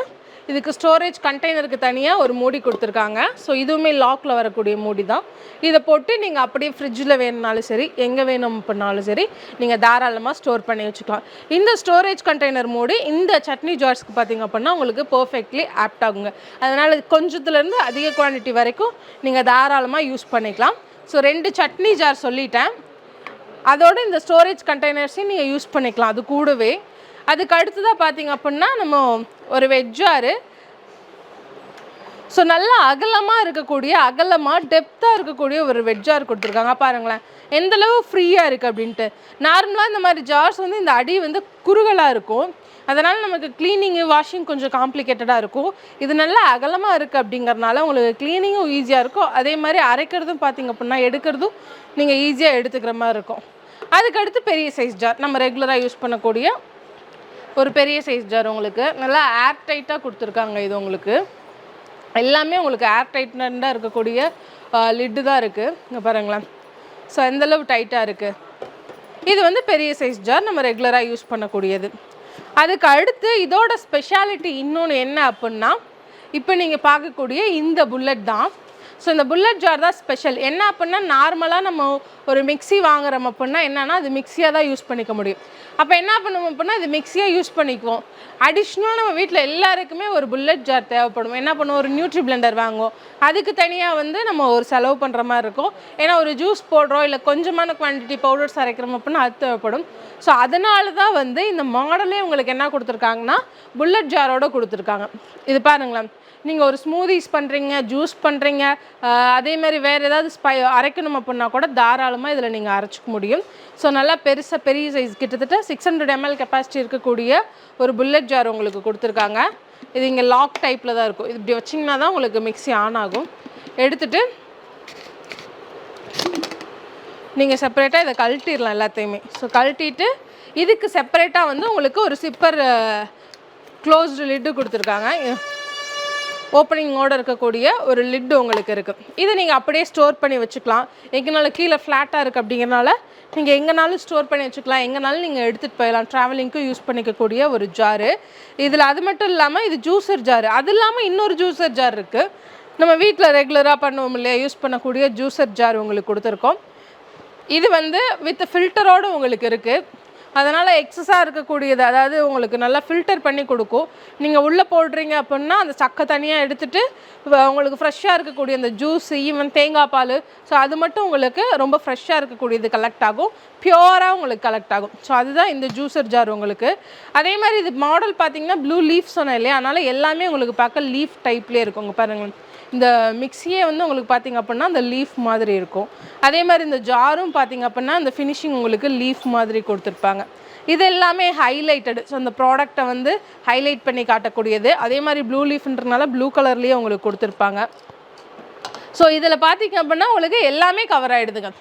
இதுக்கு ஸ்டோரேஜ் கண்டெய்னருக்கு தனியாக ஒரு மூடி கொடுத்துருக்காங்க. ஸோ இதுவுமே லாக்கில் வரக்கூடிய மூடி தான். இதை போட்டு நீங்கள் அப்படியே ஃப்ரிட்ஜில் வேணுனாலும் சரி, எங்கே வேணும் அப்படின்னாலும் சரி நீங்கள் தாராளமாக ஸ்டோர் பண்ணி வச்சுக்கலாம். இந்த ஸ்டோரேஜ் கண்டெய்னர் மூடி இந்த சட்னி ஜார்ஸ்க்கு பார்த்திங்க அப்படின்னா உங்களுக்கு பர்ஃபெக்ட்லி ஆப்ட் ஆகுங்க. அதனால் கொஞ்சத்துலேருந்து அதிக குவான்டிட்டி வரைக்கும் நீங்கள் தாராளமாக யூஸ் பண்ணிக்கலாம். ஸோ 2 சட்னி ஜார் சொல்லிட்டேன், அதோடு இந்த ஸ்டோரேஜ் கண்டெய்னர்ஸையும் நீங்கள் யூஸ் பண்ணிக்கலாம் அது கூடவே. அதுக்கு அடுத்ததாக பார்த்திங்க அப்படின்னா நம்ம ஒரு வெஜ் ஜாரு. ஸோ நல்லா அகலமாக டெப்த்தாக இருக்கக்கூடிய ஒரு வெஜ் ஜார் கொடுத்துருக்காங்க. பாருங்களேன் எந்தளவு ஃப்ரீயாக இருக்குது அப்படின்ட்டு. நார்மலாக இந்த மாதிரி ஜார்ஸ் வந்து இந்த அடி வந்து குறுகலாக இருக்கும், அதனால் நமக்கு க்ளீனிங்கு வாஷிங் கொஞ்சம் காம்ப்ளிகேட்டடாக இருக்கும். இது நல்லா அகலமாக இருக்குது அப்படிங்கிறதுனால உங்களுக்கு க்ளீனிங்கும் ஈஸியாக இருக்கும். அதே மாதிரி அரைக்கிறதும் பார்த்திங்க அப்படின்னா எடுக்கிறதும் நீங்கள் ஈஸியாக எடுத்துக்கிற மாதிரி இருக்கும். அதுக்கடுத்து பெரிய சைஸ் ஜார், நம்ம ரெகுலராக யூஸ் பண்ணக்கூடிய ஒரு பெரிய சைஸ் ஜார் உங்களுக்கு நல்லா ஏர் டைட்டாக கொடுத்துருக்காங்க. இது உங்களுக்கு எல்லாமே உங்களுக்கு ஏர் டைட்னண்டாக இருக்கக்கூடிய லிட்டு தான் இருக்குது. இங்கே பாருங்களேன், ஸோ எந்தளவு டைட்டாக இருக்குது. இது வந்து பெரிய சைஸ் ஜார், நம்ம ரெகுலராக யூஸ் பண்ணக்கூடியது. அதுக்கு அடுத்து இதோட ஸ்பெஷாலிட்டி இன்னொன்று என்ன அப்படின்னா, இப்போ நீங்கள் பார்க்கக்கூடிய இந்த புல்லட் தான். ஸோ இந்த புல்லட் ஜார் தான் ஸ்பெஷல். என்ன அப்படின்னா நார்மலாக நம்ம ஒரு மிக்ஸி வாங்குறோம் அப்படின்னா என்னென்னா அது மிக்ஸியாக தான் யூஸ் பண்ணிக்க முடியும். அப்போ என்ன பண்ணுவோம் அப்படின்னா இது மிக்ஸியாக யூஸ் பண்ணிக்குவோம். அடிஷ்னலாக நம்ம வீட்டில் எல்லாருக்குமே ஒரு புல்லட் ஜார் தேவைப்படும். என்ன பண்ணுவோம், ஒரு நியூட்ரி பிளெண்டர் வாங்குவோம், அதுக்கு தனியாக வந்து நம்ம ஒரு செலவு பண்ணுற மாதிரி இருக்கும். ஏன்னா ஒரு ஜூஸ் போடுறோம், இல்லை கொஞ்சமான குவான்டிட்டி பவுடர்ஸ் அரைக்கிறோம் அப்படின்னா அது தேவைப்படும். ஸோ அதனால தான் வந்து இந்த மாடலே உங்களுக்கு என்ன கொடுத்துருக்காங்கன்னா புல்லட் ஜாரோடு கொடுத்துருக்காங்க. இது பாருங்களேன், நீங்கள் ஒரு ஸ்மூதிஸ் பண்ணுறீங்க, ஜூஸ் பண்ணுறீங்க, அதேமாதிரி வேறு ஏதாவது அரைக்கணும் அப்படின்னா கூட தாராளமாக இதில் நீங்கள் அரைச்சிக்க முடியும். ஸோ நல்லா பெரிய சைஸ் கிட்டத்தட்ட 600 ml கெப்பாசிட்டி இருக்கக்கூடிய ஒரு புல்லட் ஜார் உங்களுக்கு கொடுத்துருக்காங்க. இது இங்கே லாக் டைப்பில் தான் இருக்கும். இது இப்படி வச்சிங்கன்னா தான் உங்களுக்கு மிக்ஸி ஆன் ஆகும். எடுத்துகிட்டு நீங்கள் செப்பரேட்டாக இதை கழட்டிடலாம் எல்லாத்தையுமே. ஸோ கழட்டிட்டு இதுக்கு செப்பரேட்டாக வந்து உங்களுக்கு ஒரு சிப்பர் க்ளோஸ்டு லிட்டு கொடுத்துருக்காங்க. ஓப்பனிங்கோடு இருக்கக்கூடிய ஒரு லிட்டு உங்களுக்கு இருக்குது. இதை நீங்கள் அப்படியே ஸ்டோர் பண்ணி வச்சுக்கலாம். எங்கேனாலும் கீழே ஃப்ளாட்டாக இருக்குது அப்படிங்கிறனால நீங்கள் எங்கேனாலும் ஸ்டோர் பண்ணி வச்சுக்கலாம், எங்கேனாலும் நீங்கள் எடுத்துகிட்டு போயிடலாம். ட்ராவலிங்க்கும் யூஸ் பண்ணிக்கக்கூடிய ஒரு ஜாரு. இதில் அது மட்டும் இல்லாமல் இது ஜூஸர் ஜாரு. அது இல்லாமல் இன்னொரு ஜூஸர் ஜார் இருக்குது. நம்ம வீட்டில் ரெகுலராக பண்ணுவோம் இல்லையா, யூஸ் பண்ணக்கூடிய ஜூஸர் ஜார் உங்களுக்கு கொடுத்துருக்கோம். இது வந்து வித் ஃபில்டரோடு உங்களுக்கு இருக்குது. அதனால் எக்ஸஸாக இருக்கக்கூடியது, அதாவது உங்களுக்கு நல்லா ஃபில்டர் பண்ணி கொடுக்கும். நீங்கள் உள்ளே போடுறீங்க அப்படின்னா அந்த சக்கை தனியாக எடுத்துகிட்டு உங்களுக்கு ஃப்ரெஷ்ஷாக இருக்கக்கூடிய அந்த ஜூஸ், ஈவன் தேங்காய் பால், ஸோ அது மட்டும் உங்களுக்கு ரொம்ப ஃப்ரெஷ்ஷாக இருக்கக்கூடியது கலெக்ட் ஆகும், பியூராக உங்களுக்கு கலெக்ட் ஆகும். ஸோ அதுதான் இந்த ஜூஸர் ஜார் உங்களுக்கு. அதே மாதிரி இது மாடல் பார்த்திங்கன்னா ப்ளூ லீஃப் சொன்னேன் இல்லையா, அதனால் எல்லாமே உங்களுக்கு பார்க்க லீஃப் டைப்லேயே இருக்குங்க. பாருங்கள், இந்த மிக்ஸியே வந்து உங்களுக்கு பார்த்திங்க அப்படின்னா அந்த லீஃப் மாதிரி இருக்கும். அதே மாதிரி இந்த ஜாரும் பார்த்திங்க அப்படின்னா இந்த ஃபினிஷிங் உங்களுக்கு லீஃப் மாதிரி கொடுத்துருப்பாங்க. இது எல்லாமே ஹைலைட்டடு. ஸோ அந்த ப்ராடக்டை வந்து ஹைலைட் பண்ணி காட்டக்கூடியது. அதே மாதிரி ப்ளூ லீஃப்ன்றனால ப்ளூ கலர்லேயே உங்களுக்கு கொடுத்துருப்பாங்க. ஸோ இதில் பார்த்திங்க அப்படின்னா உங்களுக்கு எல்லாமே கவர் ஆகிடுதுங்க.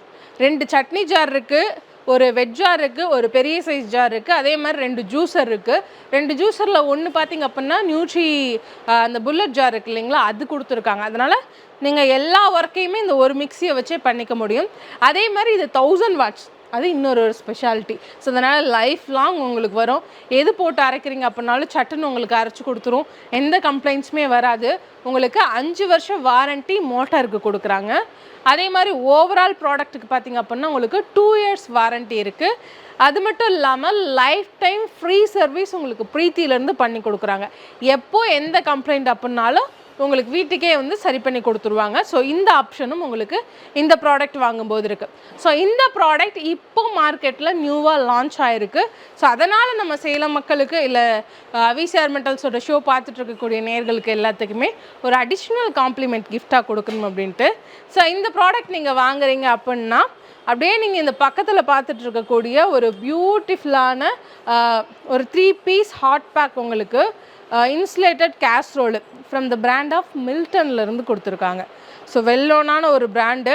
2 சட்னி ஜார் இருக்குது, ஒரு வெஜ் ஜார் இருக்குது, ஒரு பெரிய சைஸ் ஜார் இருக்குது, அதே மாதிரி 2 ஜூஸர் இருக்குது. 2 ஜூஸரில் ஒன்று பார்த்திங்க அப்படின்னா நியூட்ரி அந்த புல்லட் ஜார் இருக்குது இல்லைங்களா, அது கொடுத்துருக்காங்க. அதனால் நீங்கள் எல்லா ஒர்க்கையுமே இந்த ஒரு மிக்ஸியை வச்சே பண்ணிக்க முடியும். அதே மாதிரி இது 1000 வாட்ஸ். அது இன்னொரு ஸ்பெஷாலிட்டி. ஸோ அதனால் லைஃப் லாங் உங்களுக்கு வரும். எது போட்டு அரைக்கிறீங்க அப்படின்னாலும் சட்டுன்னு உங்களுக்கு அரைச்சி கொடுத்துரும். எந்த கம்ப்ளைண்ட்ஸுமே வராது. உங்களுக்கு 5 வருஷம் வாரண்ட்டி மோட்டாருக்கு கொடுக்குறாங்க. அதே மாதிரி ஓவரால் ப்ராடக்ட்டுக்கு பார்த்திங்க அப்படின்னா உங்களுக்கு 2 இயர்ஸ் வாரண்ட்டி இருக்குது. அது மட்டும் இல்லாமல் லைஃப் டைம் ஃப்ரீ சர்வீஸ் உங்களுக்கு ப்ரீத்திலேருந்து பண்ணி கொடுக்குறாங்க. எப்போ எந்த கம்ப்ளைண்ட் அப்படின்னாலும் உங்களுக்கு வீட்டுக்கே வந்து சரி பண்ணி கொடுத்துருவாங்க. ஸோ இந்த ஆப்ஷனும் உங்களுக்கு இந்த ப்ராடக்ட் வாங்கும்போது இருக்குது. ஸோ இந்த ப்ராடக்ட் இப்போ மார்க்கெட்டில் நியூவாக லான்ச் ஆகிருக்கு. ஸோ அதனால் நம்ம சேலம் மக்களுக்கு இல்லை விசிஆர் மெட்டல்ஸோட ஷோ பார்த்துட்டு இருக்கக்கூடிய நேர்களுக்கு எல்லாத்துக்குமே ஒரு அடிஷ்னல் காம்ப்ளிமெண்ட் கிஃப்டாக கொடுக்கணும் அப்படின்ட்டு. ஸோ இந்த ப்ராடக்ட் நீங்கள் வாங்குறீங்க அப்படின்னா அப்படியே நீங்கள் இந்த பக்கத்தில் பார்த்துட்டு இருக்கக்கூடிய ஒரு பியூட்டிஃபுல்லான ஒரு 3 பீஸ் ஹாட் பேக் உங்களுக்கு insulated casserole from the brand of மில்டன்லேருந்து கொடுத்துருக்காங்க. ஸோ வெல்லோனான ஒரு பிராண்டு.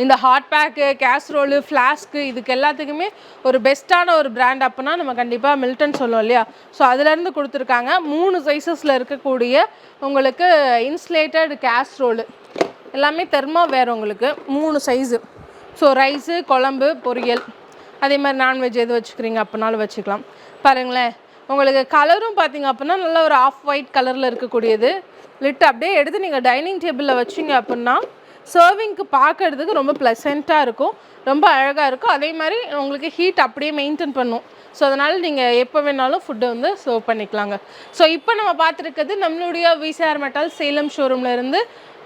இந்த ஹாட் பேக்கு, கேஸ்ரோலு, ஃப்ளாஸ்க்கு இதுக்கு எல்லாத்துக்குமே ஒரு பெஸ்ட்டான ஒரு பிராண்ட் அப்படின்னா நம்ம கண்டிப்பாக மில்டன் சொல்லுவோம் இல்லையா. ஸோ அதுலேருந்து கொடுத்துருக்காங்க. 3 சைஸஸில் இருக்கக்கூடிய உங்களுக்கு இன்சுலேட்டட் கேஸ்ரோலு எல்லாமே தெர்மாவேர் உங்களுக்கு 3 சைஸு. ஸோ ரைஸு, குழம்பு, பொரியல், அதே மாதிரி நான்வெஜ் எது வச்சுக்கிறீங்க அப்படின்னாலும் வச்சுக்கலாம். பாருங்களேன், உங்களுக்கு கலரும் பார்த்திங்க அப்படின்னா நல்ல ஒரு ஆஃப் ஒயிட் கலரில் இருக்கக்கூடியது. லிட்டு அப்படியே எடுத்து நீங்கள் டைனிங் டேபிளில் வச்சிங்க அப்படின்னா சர்விங்க்கு பார்க்கறதுக்கு ரொம்ப ப்ளசண்ட்டாக இருக்கும், ரொம்ப அழகாக இருக்கும். அதே மாதிரி உங்களுக்கு ஹீட் அப்படியே மெயின்டைன் பண்ணும். ஸோ அதனால் நீங்கள் எப்போ வேணாலும் ஃபுட்டை வந்து சர்வ் பண்ணிக்கலாங்க. ஸோ இப்போ நம்ம பார்த்துருக்கிறது நம்மளுடைய விசிஆர் மெட்டல் சேலம் ஷோரூம்லேருந்து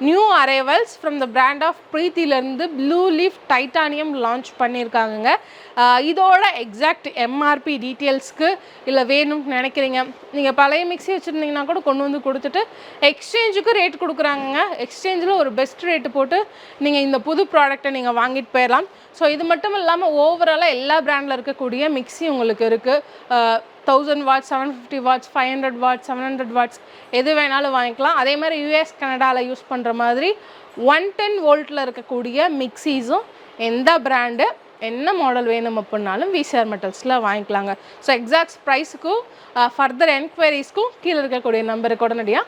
new arrivals from the brand of ப்ரீத்திலேருந்து ப்ளூ லீஃப் டைட்டானியம் லான்ச் பண்ணியிருக்காங்க. இதோட எக்ஸாக்ட் எம்ஆர்பி டீட்டெயில்ஸ்க்கு இல்லை வேணும்னு நினைக்கிறீங்க, நீங்கள் பழைய மிக்ஸி வச்சுருந்தீங்கன்னா கூட கொண்டு வந்து கொடுத்துட்டு எக்ஸ்சேஞ்சுக்கு ரேட் கொடுக்குறாங்கங்க. எக்ஸ்சேஞ்சில் ஒரு பெஸ்ட் ரேட்டு போட்டு நீங்கள் இந்த புது ப்ராடக்டை நீங்கள் வாங்கிட்டு போயிடலாம். ஸோ இது மட்டும் இல்லாமல் ஓவராலாக எல்லா பிராண்டில் இருக்கக்கூடிய மிக்ஸி உங்களுக்கு இருக்குது. 1000 வாட்ஸ், 750 வாட்ஸ், 500 வாட்ஸ், 700 வாட்ஸ் எது வேணாலும் வாங்கிக்கலாம். அதே மாதிரி யூஎஸ் கனடாவில் யூஸ் பண்ணுற மாதிரி 110 வோல்ட்டில் இருக்கக்கூடிய மிக்ஸிஸும் எந்த பிராண்டு என்ன மாடல் வேணும் அப்படின்னாலும் விசிஆர் மெட்டல்ஸில் வாங்கிக்கலாங்க. ஸோ எக்ஸாக்ட் ப்ரைஸுக்கும் ஃபர்தர் என்கொயரிஸ்க்கும் கீழே இருக்கக்கூடிய நம்பருக்கு உடனடியாக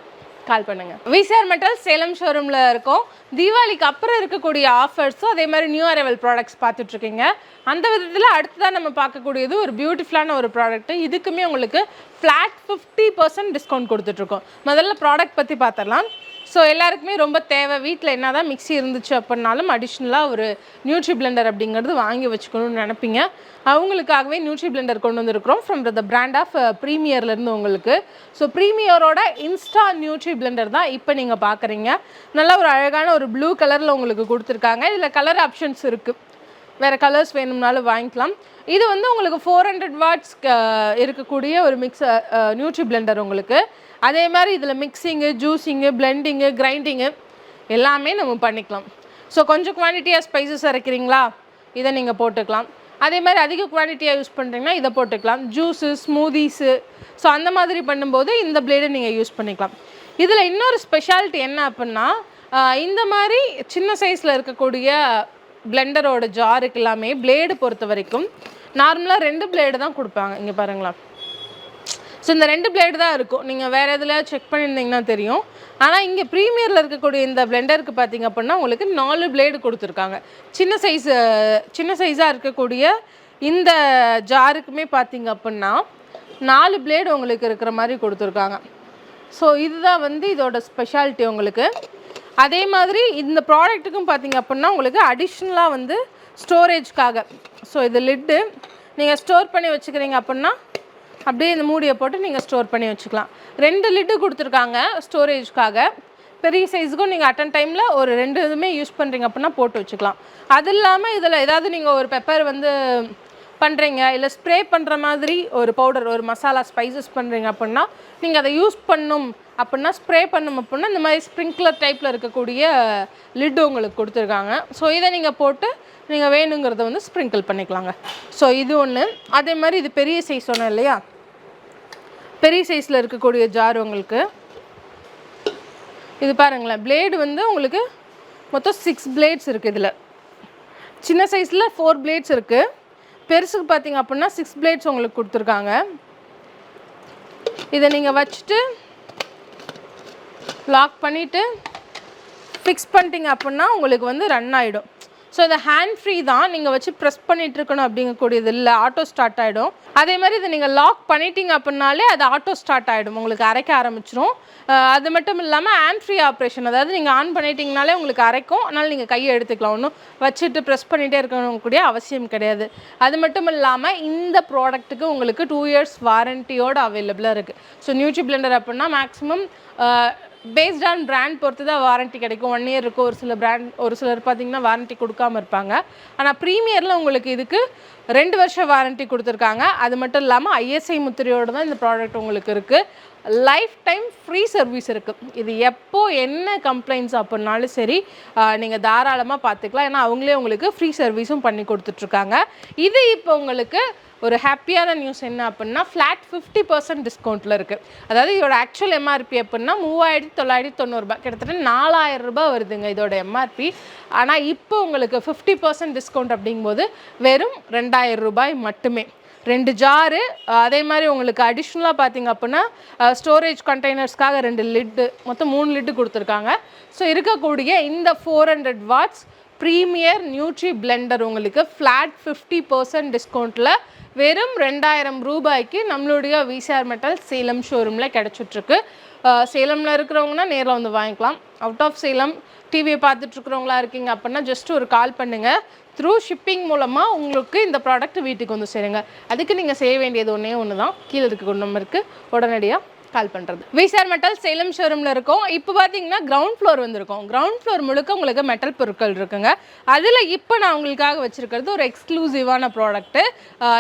கால் பண்ணுங்கள். விசிஆர் மெட்டல்ஸ் சேலம் ஷோரூமில் இருக்கோம். தீபாவளிக்கு அப்புறம் இருக்கக்கூடிய ஆஃபர்ஸும் அதே மாதிரி நியூ அரைவல் ப்ராடக்ட்ஸ் பார்த்துட்ருக்கீங்க. அந்த விதத்தில் அடுத்ததான் நம்ம பார்க்கக்கூடியது ஒரு பியூட்டிஃபுல்லான ஒரு ப்ராடக்ட்டு. இதுக்குமே உங்களுக்கு ஃப்ளாட் 50% டிஸ்கவுண்ட் கொடுத்துட்ருக்கோம். முதல்ல ப்ராடக்ட் பற்றி பார்த்துடலாம். ஸோ எல்லாருக்குமே ரொம்ப தேவை. வீட்டில் என்ன தான் மிக்ஸி இருந்துச்சு அப்படின்னாலும் அடிஷ்னலாக ஒரு நியூட்ரி பிளெண்டர் அப்படிங்கிறது வாங்கி வச்சுக்கணும்னு நினைப்பீங்க. அவங்களுக்காகவே நியூட்ரி பிளெண்டர் கொண்டு வந்திருக்கிறோம் ஃப்ரம் த பிராண்ட் ஆஃப் ப்ரீமியர்லேருந்து உங்களுக்கு. ஸோ ப்ரீமியரோட இன்ஸ்டா நியூட்ரி பிளெண்டர் தான் இப்போ நீங்கள் பார்க்குறீங்க. நல்லா ஒரு அழகான ஒரு ப்ளூ கலரில் உங்களுக்கு கொடுத்துருக்காங்க. இதில் கலர் ஆப்ஷன்ஸ் இருக்குது, வேறு கலர்ஸ் வேணும்னாலும் வாங்கிக்கலாம். இது வந்து உங்களுக்கு 400 வாட்ஸ் இருக்கக்கூடிய ஒரு நியூட்ரி பிளெண்டர் உங்களுக்கு. அதே மாதிரி இதில் மிக்சிங்கு, ஜூஸிங்கு, பிளெண்டிங்கு, கிரைண்டிங்கு எல்லாமே நம்ம பண்ணிக்கலாம். ஸோ கொஞ்சம் குவான்டிட்டியாக ஸ்பைசஸ் அரைக்கிறீங்களா, இதை நீங்கள் போட்டுக்கலாம். அதே மாதிரி அதிக குவான்டிட்டியாக யூஸ் பண்ணுறீங்கன்னா இதை போட்டுக்கலாம். ஜூஸு, ஸ்மூதீஸு, ஸோ அந்த மாதிரி பண்ணும்போது இந்த பிளேடை நீங்கள் யூஸ் பண்ணிக்கலாம். இதில் இன்னொரு ஸ்பெஷாலிட்டி என்ன அப்படின்னா, இந்த மாதிரி சின்ன சைஸில் இருக்கக்கூடிய பிளெண்டரோட ஜாருக்கு எல்லாமே பிளேடு பொறுத்த வரைக்கும் நார்மலாக 2 பிளேடு தான் கொடுப்பாங்க. இங்கே பாருங்களா, ஸோ இந்த 2 பிளேடு தான் இருக்கும். நீங்கள் வேறு எதில் செக் பண்ணியிருந்தீங்கன்னா தெரியும். ஆனால் இங்கே ப்ரீமியரில் இருக்கக்கூடிய இந்த பிளெண்டருக்கு பார்த்திங்க அப்படின்னா உங்களுக்கு 4 பிளேடு கொடுத்துருக்காங்க. சின்ன சைஸாக இருக்கக்கூடிய இந்த ஜாருக்குமே பார்த்திங்க அப்படின்னா 4 பிளேடு உங்களுக்கு இருக்கிற மாதிரி கொடுத்துருக்காங்க. ஸோ இதுதான் வந்து இதோட ஸ்பெஷாலிட்டி உங்களுக்கு. அதே மாதிரி இந்த ப்ராடக்ட்டுக்கும் பார்த்திங்க அப்படின்னா உங்களுக்கு அடிஷ்னலாக வந்து ஸ்டோரேஜ்க்காக, ஸோ இது லிட்டு நீங்கள் ஸ்டோர் பண்ணி வச்சுக்கிறீங்க அப்படின்னா அப்படியே இந்த மூடியை போட்டு நீங்கள் ஸ்டோர் பண்ணி வச்சுக்கலாம். 2 லிட்டு கொடுத்துருக்காங்க ஸ்டோரேஜ்க்காக. பெரிய சைஸுக்கும் நீங்கள் அட்டன் டைமில் ஒரு 2 இதுவுமே யூஸ் பண்ணுறீங்க அப்படின்னா போட்டு வச்சுக்கலாம். அது இல்லாமல் இதில் ஏதாவது நீங்கள் ஒரு பெப்பர் வந்து பண்ணுறீங்க, இல்லை ஸ்ப்ரே பண்ணுற மாதிரி ஒரு பவுடர், ஒரு மசாலா ஸ்பைசஸ் பண்ணுறீங்க அப்படின்னா நீங்கள் அதை யூஸ் பண்ணும் அப்படின்னா ஸ்ப்ரே பண்ணும் அப்படின்னா இந்த மாதிரி ஸ்ப்ரிங்க்லர் டைப்பில் இருக்கக்கூடிய லிட்டு உங்களுக்கு கொடுத்துருக்காங்க. ஸோ இதை நீங்கள் போட்டு நீங்கள் வேணுங்கிறத வந்து ஸ்ப்ரிங்கிள் பண்ணிக்கலாங்க. ஸோ இது ஒன்று. அதே மாதிரி இது பெரிய சைஸ் ஒன்று இல்லையா, பெரிய சைஸில் இருக்கக்கூடிய ஜார் உங்களுக்கு. இது பாருங்களேன், பிளேடு வந்து உங்களுக்கு மொத்தம் 6 பிளேட்ஸ் இருக்குது. இதில் சின்ன சைஸில் 4 பிளேட்ஸ் இருக்குது. பெருசுக்கு பார்த்திங்க அப்படின்னா 6 பிளேட்ஸ் உங்களுக்கு கொடுத்துருக்காங்க. இதை நீங்கள் வச்சுட்டு லாக் பண்ணிவிட்டு ஃபிக்ஸ் பண்ணிட்டீங்க அப்படின்னா உங்களுக்கு வந்து ரன் ஆகிடும். ஸோ இந்த ஹேண்ட் ஃப்ரீ தான், நீங்கள் வச்சு ப்ரெஸ் பண்ணிட்டு இருக்கணும் அப்படிங்கக்கூடியது இல்லை, ஆட்டோ ஸ்டார்ட் ஆகிடும். அதே மாதிரி இதை நீங்கள் லாக் பண்ணிட்டீங்க அப்படின்னாலே அது ஆட்டோ ஸ்டார்ட் ஆகிடும், உங்களுக்கு அரைக்க ஆரம்பிச்சிடும். அது மட்டும் இல்லாமல் ஹேண்ட் ஃப்ரீ ஆப்ரேஷன், அதாவது நீங்கள் ஆன் பண்ணிட்டீங்கனாலே உங்களுக்கு அரைக்கும், அதனால் நீங்கள் கையை எடுத்துக்கலாம், ஒன்றும் வச்சுட்டு ப்ரெஸ் பண்ணிகிட்டே இருக்கணும் கூடிய அவசியம் கிடையாது. அது மட்டும் இல்லாமல் இந்த ப்ராடக்ட்டுக்கு உங்களுக்கு 2 years வாரண்டியோடு அவைலபிளாக இருக்குது. ஸோ நியூட்ரி பிளெண்டர் அப்படின்னா மேக்ஸிமம் பேஸ்ட் ஆன் பிராண்ட் பொறுத்து தான் வாரண்ட்டி கிடைக்கும். 1 year இருக்கும், ஒரு சிலர் பார்த்திங்கன்னா வாரண்ட்டி கொடுக்காமல் இருப்பாங்க. ஆனால் ப்ரீமியரில் உங்களுக்கு இதுக்கு 2 வருஷம் வாரண்ட்டி கொடுத்துருக்காங்க. அது மட்டும் இல்லாமல் ISI முத்திரையோடு தான் இந்த ப்ராடக்ட் உங்களுக்கு இருக்குது. லைஃப் டைம் ஃப்ரீ சர்வீஸ் இருக்குது. இது எப்போ என்ன கம்ப்ளைண்ட்ஸ் அப்படின்னாலும் சரி நீங்கள் தாராளமாக பார்த்துக்கலாம். ஏன்னா அவங்களே உங்களுக்கு ஃப்ரீ சர்வீஸும் பண்ணி கொடுத்துட்ருக்காங்க. இது இப்போ உங்களுக்கு ஒரு ஹாப்பியான நியூஸ் என்ன அப்படின்னா ஃப்ளாட் 50% டிஸ்கவுண்ட்டில் இருக்குது. அதாவது இதோட ஆக்சுவல் எம்ஆர்பி அப்படின்னா 3990 கிட்டத்தட்ட 4000 ரூபாய் வருதுங்க இதோட எம்ஆர்பி. ஆனால் இப்போ உங்களுக்கு 50% டிஸ்கவுண்ட் அப்படிங்கும்போது வெறும் 2000 ரூபாய் மட்டுமே. 2 ஜாரு, அதே மாதிரி உங்களுக்கு அடிஷ்னலாக பார்த்திங்க அப்படின்னா ஸ்டோரேஜ் கண்டெய்னர்ஸ்க்காக 2 லிட்டு, மொத்தம் 3 லிட்டு கொடுத்துருக்காங்க. ஸோ இருக்கக்கூடிய இந்த 400 watts ப்ரீமியர் நியூட்ரி பிளெண்டர் உங்களுக்கு ஃப்ளாட் 50% டிஸ்கவுண்ட்டில் வெறும் 2000 ரூபாய்க்கு நம்மளுடைய விசிஆர் மெட்டல் சேலம் ஷோரூமில் கிடச்சிட்ருக்கு. சேலமில் இருக்கிறவங்கன்னா நேரில் வந்து வாங்கிக்கலாம். அவுட் ஆஃப் சேலம் டிவியை பார்த்துட்ருக்குறவங்களா இருக்கீங்க அப்படின்னா ஜஸ்ட் ஒரு கால் பண்ணுங்கள். த்ரூ ஷிப்பிங் மூலமாக உங்களுக்கு இந்த ப்ராடக்ட் வீட்டுக்கு வந்து சேருங்க. அதுக்கு நீங்கள் செய்ய வேண்டியது ஒன்று தான், கீழே இருக்க நம்பருக்கு உடனடியாக கால் பண்ணுறது. விசிஆர் மெட்டல் சேலம் ஷோரூமில் இருக்கும். இப்போ பார்த்தீங்கன்னா கிரவுண்ட் ஃப்ளோர் வந்திருக்கும். கிரவுண்ட் ஃப்ளோர் முழுக்க உங்களுக்கு மெட்டல் பொருட்கள் இருக்குங்க. அதில் இப்போ நான் உங்களுக்காக வச்சுருக்கிறது ஒரு எக்ஸ்க்ளூசிவான ப்ராடக்ட்டு.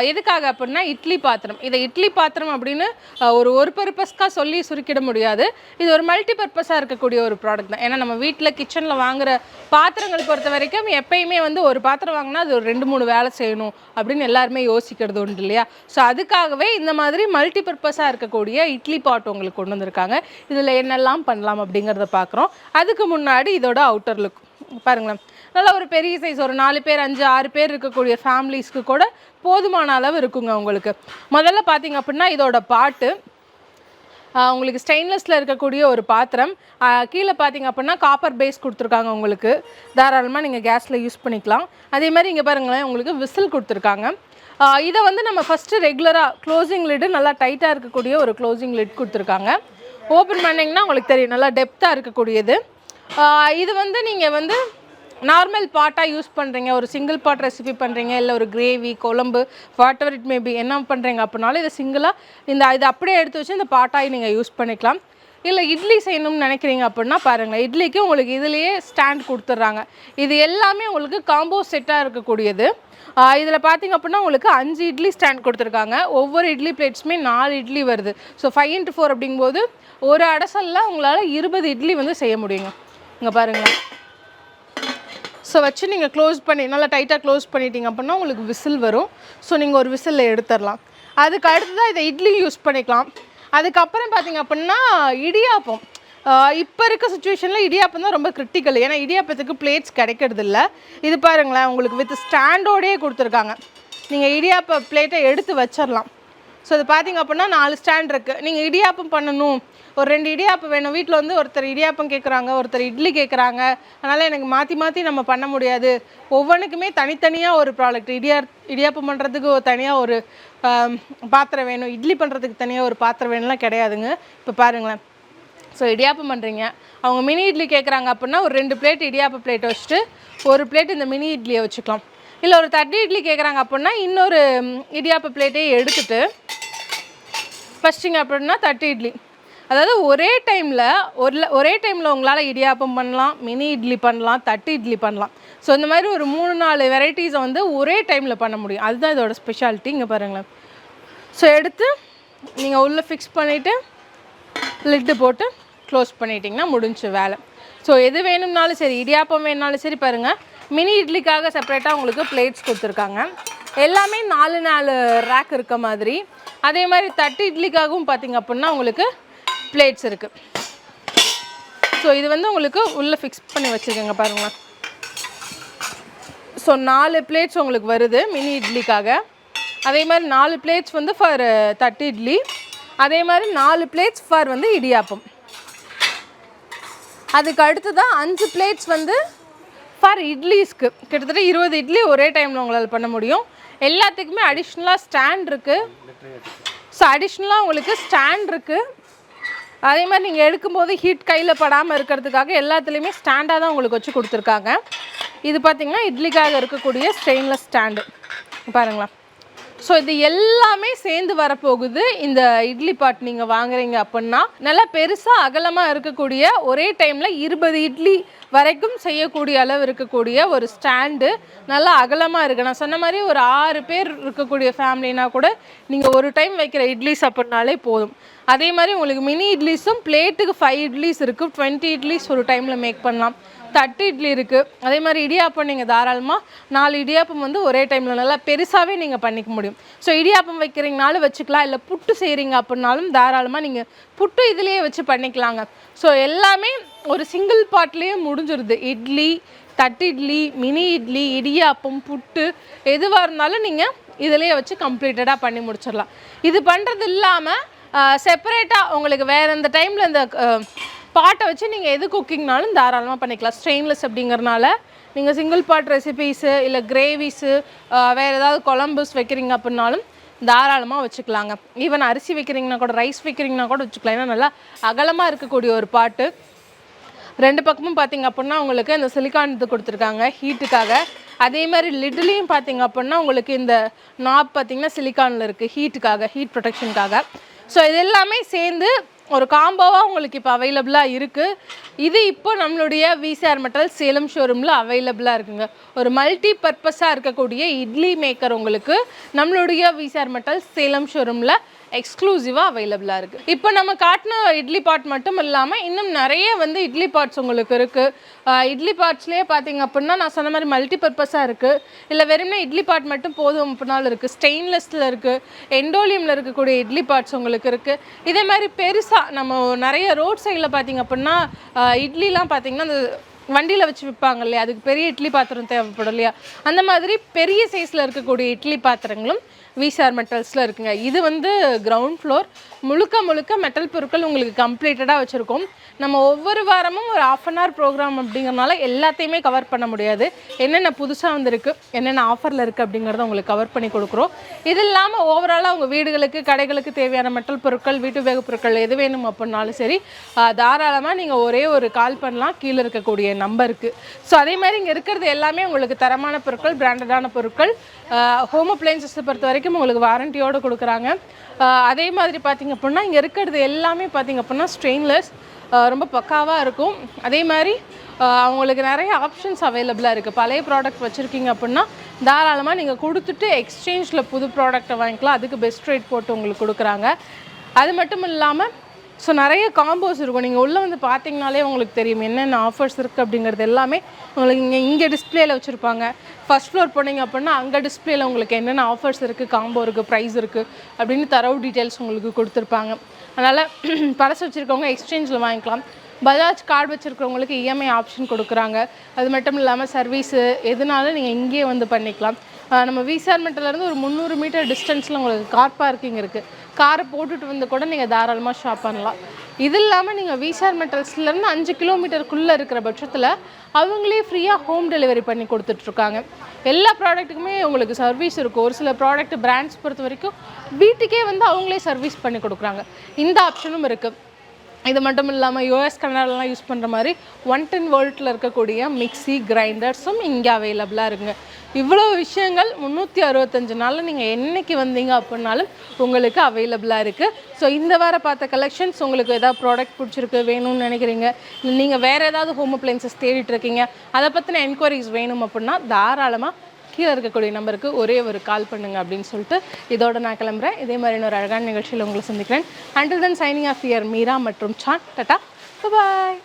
எதுக்காக அப்படின்னா இட்லி பாத்திரம். இதை இட்லி பாத்திரம் அப்படின்னு ஒரு பர்பஸ்க்காக சொல்லி சுருக்கிட முடியாது. இது ஒரு மல்டி பர்பஸாக இருக்கக்கூடிய ஒரு ப்ராடக்ட் தான். ஏன்னா நம்ம வீட்டில் கிச்சனில் வாங்குகிற பாத்திரங்கள் பொறுத்த வரைக்கும் எப்பயுமே வந்து ஒரு பாத்திரம் வாங்கினா அது ஒரு 2-3 வேலை செய்யணும் அப்படின்னு எல்லாருமே யோசிக்கிறது உண்டு இல்லையா? ஸோ அதுக்காகவே இந்த மாதிரி மல்டி பர்பஸாக இருக்கக்கூடிய இட்லி பாட் உங்களுக்கு கொண்டு வந்திருக்காங்க. இதில் என்னெல்லாம் பண்ணலாம் அப்படிங்கிறத பார்க்குறோம். அதுக்கு முன்னாடி இதோட அவுட்டர் லுக் பாருங்களேன். நல்லா ஒரு பெரிய சைஸ், ஒரு 4 பேர் 5-6 பேர் இருக்கக்கூடிய ஃபேமிலிஸ்க்கு கூட போதுமான அளவு இருக்குங்க உங்களுக்கு. முதல்ல பார்த்தீங்க அப்படின்னா இதோட பாட்டு உங்களுக்கு ஸ்டெயின்லெஸ்ஸில் இருக்கக்கூடிய ஒரு பாத்திரம். கீழே பார்த்தீங்க அப்படின்னா காப்பர் பேஸ் கொடுத்துருக்காங்க. உங்களுக்கு தாராளமாக நீங்கள் கேஸில் யூஸ் பண்ணிக்கலாம். அதே மாதிரி இங்கே பாருங்களேன், உங்களுக்கு விசில் கொடுத்துருக்காங்க. இதை வந்து நம்ம ஃபஸ்ட்டு ரெகுலராக க்ளோசிங் லிட்டு நல்லா டைட்டாக இருக்கக்கூடிய ஒரு க்ளோசிங் லிட் கொடுத்துருக்காங்க. ஓப்பன் பண்ணிங்கன்னா உங்களுக்கு தெரியும், நல்லா டெப்த்தாக இருக்கக்கூடியது. இது வந்து நீங்கள் வந்து நார்மல் பாட்டாக யூஸ் பண்ணுறீங்க, ஒரு சிங்கிள் பாட் ரெசிபி பண்ணுறீங்க, இல்லை ஒரு கிரேவி குழம்பு வாட் எவர் இட் மேபி என்ன பண்ணுறீங்க அப்படின்னாலும் இதை சிங்கிளாக இது அப்படியே எடுத்து வச்சு இந்த பாட்டாகி நீங்கள் யூஸ் பண்ணிக்கலாம். இல்லை இட்லி செய்யணும்னு நினைக்கிறீங்க அப்படின்னா பாருங்களேன், இட்லிக்கு உங்களுக்கு இதுலேயே ஸ்டாண்ட் கொடுத்துட்றாங்க. இது எல்லாமே உங்களுக்கு காம்போ செட்டாக இருக்கக்கூடியது. இதில் பார்த்திங்க அப்படின்னா உங்களுக்கு 5 இட்லி ஸ்டாண்ட் கொடுத்துருக்காங்க. ஒவ்வொரு இட்லி பிளேட்ஸுமே 4 இட்லி வருது. ஸோ 5x4 அப்படிங்கும்போது ஒரு அடசலில் உங்களால் 20 இட்லி வந்து செய்ய முடியுங்க. இங்கே பாருங்களேன். ஸோ வச்சு நீங்கள் க்ளோஸ் பண்ணி நல்லா டைட்டாக க்ளோஸ் பண்ணிட்டீங்க அப்படின்னா உங்களுக்கு விசில் வரும். ஸோ நீங்கள் ஒரு விசிலில் எடுத்துடலாம். அதுக்கு அடுத்து தான் இதை இட்லி யூஸ் பண்ணிக்கலாம். அதுக்கப்புறம் பார்த்திங்க அப்படின்னா இடியாப்பம். இப்போ இருக்க சுச்சுவேஷனில் இடியாப்பம் தான் ரொம்ப கிரிட்டிக்கல். ஏன்னா இடியாப்பத்துக்கு பிளேட்ஸ் கிடைக்கிறது இல்லை. இது பாருங்களேன், உங்களுக்கு வித் ஸ்டாண்டோடையே கொடுத்துருக்காங்க. நீங்கள் இடியாப்ப பிளேட்டை எடுத்து வச்சிடலாம். ஸோ இது பார்த்திங்க அப்படின்னா 4 ஸ்டாண்ட் இருக்குது. நீங்கள் இடியாப்பம் பண்ணணும், ஒரு 2 இடியாப்பம் வேணும், வீட்டில் வந்து ஒருத்தர் இடியாப்பம் கேட்குறாங்க, ஒருத்தர் இட்லி கேட்குறாங்க, அதனால் எனக்கு மாற்றி நம்ம பண்ண முடியாது. ஒவ்வொன்றுக்குமே தனித்தனியாக ஒரு ப்ராடக்ட். இடியாப்பம் பண்ணுறதுக்கு தனியாக ஒரு பாத்திரம் வேணும், இட்லி பண்ணுறதுக்கு தனியாக ஒரு பாத்திரம் வேணும்லாம் கிடையாதுங்க. இப்போ பாருங்களேன். ஸோ இடியாப்பம் பண்ணுறீங்க, அவங்க மினி இட்லி கேட்குறாங்க அப்படின்னா ஒரு 2 பிளேட் இடியாப்ப பிளேட் வச்சுட்டு ஒரு பிளேட் இந்த மினி இட்லியை வச்சுக்கலாம். இல்லை ஒரு தட்டி இட்லி கேட்குறாங்க அப்படின்னா இன்னொரு இடியாப்ப பிளேட்டே எடுத்துகிட்டு ஃபஸ்ட்டிங்க அப்படின்னா தட்டி இட்லி. அதாவது ஒரே டைமில் உங்களால் இடியாப்பம் பண்ணலாம், மினி இட்லி பண்ணலாம், தட்டி இட்லி பண்ணலாம். ஸோ இந்த மாதிரி ஒரு 3-4 வெரைட்டிஸை வந்து ஒரே டைமில் பண்ண முடியும். அதுதான் இதோட ஸ்பெஷாலிட்டி. இங்கே பாருங்களேன். ஸோ எடுத்து நீங்கள் உள்ளே ஃபிக்ஸ் பண்ணிவிட்டு லிட்டு போட்டு க்ளோஸ் பண்ணிட்டிங்கன்னா முடிஞ்ச வேலை. ஸோ எது வேணும்னாலும் சரி, இடியாப்பம் வேணுனாலும் சரி. பாருங்கள், மினி இட்லிக்காக செப்பரேட்டாக உங்களுக்கு பிளேட்ஸ் கொடுத்துருக்காங்க. எல்லாமே 4 ரேக் இருக்க மாதிரி. அதே மாதிரி தட்டு இட்லிக்காகவும் பார்த்திங்க அப்படின்னா உங்களுக்கு பிளேட்ஸ் இருக்குது. ஸோ இது வந்து உங்களுக்கு உள்ளே ஃபிக்ஸ் பண்ணி வச்சுருக்கேங்க பாருங்களேன். ஸோ 4 பிளேட்ஸ் உங்களுக்கு வருது மினி இட்லிக்காக. அதே மாதிரி 4 பிளேட்ஸ் வந்து ஃபார் தட்டு இட்லி. அதே மாதிரி 4 பிளேட்ஸ் ஃபார் வந்து இடியாப்பம். அதுக்கு அடுத்து தான் 5 பிளேட்ஸ் வந்து ஃபார் இட்லிஸ்க்கு கிட்டத்தட்ட 20 இட்லி ஒரே டைமில் உங்களால் பண்ண முடியும். எல்லாத்துக்குமே அடிஷ்னலாக ஸ்டாண்ட் இருக்குது. ஸோ அடிஷ்னலாக உங்களுக்கு ஸ்டாண்ட் இருக்குது. அதே மாதிரி நீங்கள் எடுக்கும்போது ஹீட் கையில் படாமல் இருக்கிறதுக்காக எல்லாத்துலேயுமே ஸ்டாண்டாக தான் உங்களுக்கு வச்சு கொடுத்துருக்காங்க. இது பார்த்திங்கன்னா இட்லிக்காக இருக்கக்கூடிய ஸ்டெயின்லெஸ் ஸ்டாண்டு பாருங்களா. ஸோ இது எல்லாமே சேர்ந்து வரப்போகுது. இந்த இட்லி பாட் நீங்கள் வாங்குறீங்க அப்படின்னா நல்லா பெருசாக அகலமாக இருக்கக்கூடிய ஒரே டைமில் 20 இட்லி வரைக்கும் செய்யக்கூடிய அளவு இருக்கக்கூடிய ஒரு ஸ்டாண்டு, நல்லா அகலமாக இருக்குது. நான் சொன்ன மாதிரி ஒரு 6 பேர் இருக்கக்கூடிய ஃபேமிலினா கூட நீங்கள் ஒரு டைம் வைக்கிற இட்லிஸ் அப்படின்னாலே போதும். அதே மாதிரி உங்களுக்கு மினி இட்லிஸும் பிளேட்டுக்கு 5 இட்லிஸ் இருக்குது. 20 இட்லிஸ் ஒரு டைமில் மேக் பண்ணலாம். தட்டு இட்லி இருக்குது. அதே மாதிரி இடியாப்பம் நீங்கள் தாராளமாக 4 இடியாப்பம் வந்து ஒரே டைமில் நல்லா பெருசாகவே நீங்கள் பண்ணிக்க முடியும். ஸோ இடியாப்பம் வைக்கிறீங்கனாலும் வச்சுக்கலாம், இல்லை புட்டு செய்கிறீங்க அப்படின்னாலும் தாராளமாக நீங்கள் புட்டு இதிலேயே வச்சு பண்ணிக்கலாங்க. ஸோ எல்லாமே ஒரு சிங்கிள் பாட்லேயே முடிஞ்சிருது. இட்லி, தட்டு இட்லி, மினி இட்லி, இடியாப்பம், புட்டு எதுவாக இருந்தாலும் நீங்கள் இதிலேயே வச்சு கம்ப்ளீட்டடாக பண்ணி முடிச்சிடலாம். இது பண்ணுறது இல்லாமல் செப்பரேட்டாக உங்களுக்கு வேறு எந்த டைமில் இந்த பாட்டை வச்சு நீங்கள் எது குக்கிங்னாலும் தாராளமாக பண்ணிக்கலாம். ஸ்டெயின்லெஸ் அப்படிங்கிறனால நீங்கள் சிங்கிள் பாட் ரெசிபீஸு இல்லை கிரேவிஸு வேறு ஏதாவது குழம்புஸ் வைக்கிறீங்க அப்படின்னாலும் தாராளமாக வச்சுக்கலாங்க. ஈவன் அரிசி வைக்கிறீங்கன்னா கூட, ரைஸ் வைக்கிறீங்கன்னா கூட வச்சுக்கலாம். ஏன்னா நல்லா அகலமாக இருக்கக்கூடிய ஒரு பாட்டு. 2 பக்கமும் பார்த்திங்க அப்படின்னா உங்களுக்கு இந்த சிலிக்கான் இது கொடுத்துருக்காங்க ஹீட்டுக்காக. அதே மாதிரி லிட்லேயும் பார்த்திங்க அப்படின்னா உங்களுக்கு இந்த நாப் பார்த்திங்கன்னா சிலிக்கானில் இருக்குது ஹீட்டுக்காக, ஹீட் ப்ரொடெக்ஷனுக்காக. ஸோ இது எல்லாமே சேர்ந்து ஒரு காம்போவாக உங்களுக்கு இப்போ அவைலபிளாக இருக்குது. இது இப்போ நம்மளுடைய விசிஆர் மெட்டல் சேலம் ஷோரூமில் அவைலபிளாக இருக்குங்க. ஒரு மல்டி பர்பஸாக இருக்கக்கூடிய இட்லி மேக்கர் உங்களுக்கு நம்மளுடைய விசிஆர் மெட்டல் சேலம் ஷோரூமில் எக்ஸ்க்ளூசிவாக அவைலபிளாக இருக்குது. இப்போ நம்ம காட்டின இட்லி பாட் மட்டும் இல்லாமல் இன்னும் நிறைய வந்து இட்லி பாட்ஸ் உங்களுக்கு இருக்குது. இட்லி பாட்ஸ்லேயே பார்த்தீங்க அப்படின்னா நான் சொன்ன மாதிரி மல்டி பர்பஸாக இருக்குது. இல்லை வெறும்னா இட்லி பாட் மட்டும் போதும் அப்படின்னாலும் இருக்குது. ஸ்டெயின்லெஸ்ஸில் இருக்குது, எண்டோலியமில் இருக்கக்கூடிய இட்லி பாட்ஸ் உங்களுக்கு இருக்குது. இதே மாதிரி பெருசாக நம்ம நிறைய ரோட் சைடில் பார்த்திங்க அப்படின்னா இட்லிலாம் பார்த்திங்கன்னா அந்த வண்டியில் வச்சு விற்பாங்க இல்லையா, அதுக்கு பெரிய இட்லி பாத்திரம் தேவைப்படும் இல்லையா, அந்த மாதிரி பெரிய சைஸில் இருக்கக்கூடிய இட்லி பாத்திரங்களும் விசிஆர் மெட்டல்ஸில் இருக்குங்க. இது வந்து கிரவுண்ட் ஃப்ளோர் முழுக்க மெட்டல் பொருட்கள் உங்களுக்கு கம்ப்ளீட்டடாக வச்சுருக்கோம். நம்ம ஒவ்வொரு வாரமும் ஒரு 1/2 hour ப்ரோக்ராம் அப்படிங்கிறனால எல்லாத்தையுமே கவர் பண்ண முடியாது. என்னென்ன புதுசாக வந்துருக்கு, என்னென்ன ஆஃபரில் இருக்குது அப்படிங்கிறத உங்களுக்கு கவர் பண்ணி கொடுக்குறோம். இது இல்லாமல் ஓவராலாக உங்கள் வீடுகளுக்கு, கடைகளுக்கு தேவையான மெட்டல் பொருட்கள், வீட்டு உபயோகப் பொருட்கள் எது வேணும் அப்படின்னாலும் சரி தாராளமாக நீங்கள் ஒரே ஒரு கால் பண்ணலாம் கீழே இருக்கக்கூடிய நம்பருக்கு. ஸோ அதே மாதிரி இங்கே இருக்கிறது எல்லாமே உங்களுக்கு தரமான பொருட்கள், பிராண்டடான பொருட்கள். ஹோம் அப்ளையன்சஸை பொறுத்த வரைக்கும் உங்களுக்கு வாரண்டியோடு கொடுக்குறாங்க. அதே மாதிரி பார்த்திங்க அப்படின்னா இங்கே இருக்கிறது எல்லாமே பார்த்திங்க அப்படின்னா ஸ்டெயின்லெஸ் ரொம்ப பக்காவாக இருக்கும். அதே மாதிரி அவங்களுக்கு நிறைய ஆப்ஷன்ஸ் அவைலபிளாக இருக்குது. பழைய ப்ராடக்ட் வச்சுருக்கீங்க அப்படின்னா தாராளமாக நீங்கள் கொடுத்துட்டு எக்ஸ்சேஞ்சில் புது ப்ராடக்டை வாங்கிக்கலாம். அதுக்கு பெஸ்ட் ரேட் போட்டு உங்களுக்கு கொடுக்குறாங்க. அது மட்டும் இல்லாமல் ஸோ நிறைய காம்போஸ் இருக்கும். நீங்கள் உள்ளே வந்து பார்த்தீங்கனாலே உங்களுக்கு தெரியும் என்னென்ன ஆஃபர்ஸ் இருக்குது அப்படிங்கிறது எல்லாமே உங்களுக்கு இங்கே டிஸ்பிளேயில் வச்சுருப்பாங்க. ஃபர்ஸ்ட் ஃப்ளோர் போனீங்க அப்படின்னா அங்கே டிஸ்பிளேயில் உங்களுக்கு என்னென்ன ஆஃபர்ஸ் இருக்குது, காம்போ இருக்குது, ப்ரைஸ் இருக்குது அப்படின்னு தரவு டீட்டெயில்ஸ் உங்களுக்கு கொடுத்துருப்பாங்க. அதனால் பழசு வச்சுருக்கவங்க எக்ஸ்சேஞ்சில் வாங்கிக்கலாம். பஜாஜ் கார்டு வச்சுருக்கிறவங்களுக்கு இஎம்ஐ ஆப்ஷன் கொடுக்குறாங்க. அது மட்டும் இல்லாமல் சர்வீஸு எதுனாலும் நீங்கள் இங்கேயே வந்து பண்ணிக்கலாம். நம்ம விசிஆர் மெட்டல்லேருந்து ஒரு 300 மீட்டர் டிஸ்டன்ஸில் உங்களுக்கு கார் பார்க்கிங் இருக்குது. காரை போட்டுட்டு வந்து கூட நீங்கள் தாராளமாக ஷாப் பண்ணலாம். இது இல்லாமல் நீங்கள் விசிஆர் மெட்டல்ஸ்லேருந்து 5 கிலோமீட்டருக்குள்ளே இருக்கிற பட்சத்தில் அவங்களே ஃப்ரீயாக ஹோம் டெலிவரி பண்ணி கொடுத்துட்ருக்காங்க. எல்லா ப்ராடக்ட்டுக்குமே உங்களுக்கு சர்வீஸ் இருக்கும். ஒரு சில ப்ராடக்ட் பிராண்ட்ஸ் பொறுத்த வரைக்கும் வீட்டுக்கே வந்து அவங்களே சர்வீஸ் பண்ணி கொடுக்குறாங்க. இந்த ஆப்ஷனும் இருக்குது. இது மட்டும் இல்லாமல் யூஎஸ் கனடாலலாம் யூஸ் பண்ணுற மாதிரி 110 வோல்ட்டில் இருக்கக்கூடிய மிக்சி கிரைண்டர்ஸும் இங்கே அவைலபிளாக இருக்குங்க. இவ்வளோ விஷயங்கள் 365 நாளில் நீங்கள் என்றைக்கு வந்தீங்க அப்படின்னாலும் உங்களுக்கு அவைலபிளாக இருக்குது. ஸோ இந்த வாரம் பார்த்த கலெக்ஷன்ஸ் உங்களுக்கு ஏதாவது ப்ராடக்ட் பிடிச்சிருக்கு வேணும்னு நினைக்கிறீங்க, நீங்கள் வேறு ஏதாவது ஹோம் அப்ளையன்சஸ் தேடிட்டு இருக்கீங்க, அதை பற்றின என்கொயரிஸ் வேணும் அப்படின்னா தாராளமாக கீழே இருக்கக்கூடிய நம்பருக்கு ஒரே ஒரு கால் பண்ணுங்க அப்படின்னு சொல்லிட்டு இதோட நான் கிளம்புறேன். இதே மாதிரி இன்னொரு அழகான நிகழ்ச்சியில் உங்களை சந்திக்கிறேன். Until then signing off here Meera மற்றும் சான். டாடா, பாய்.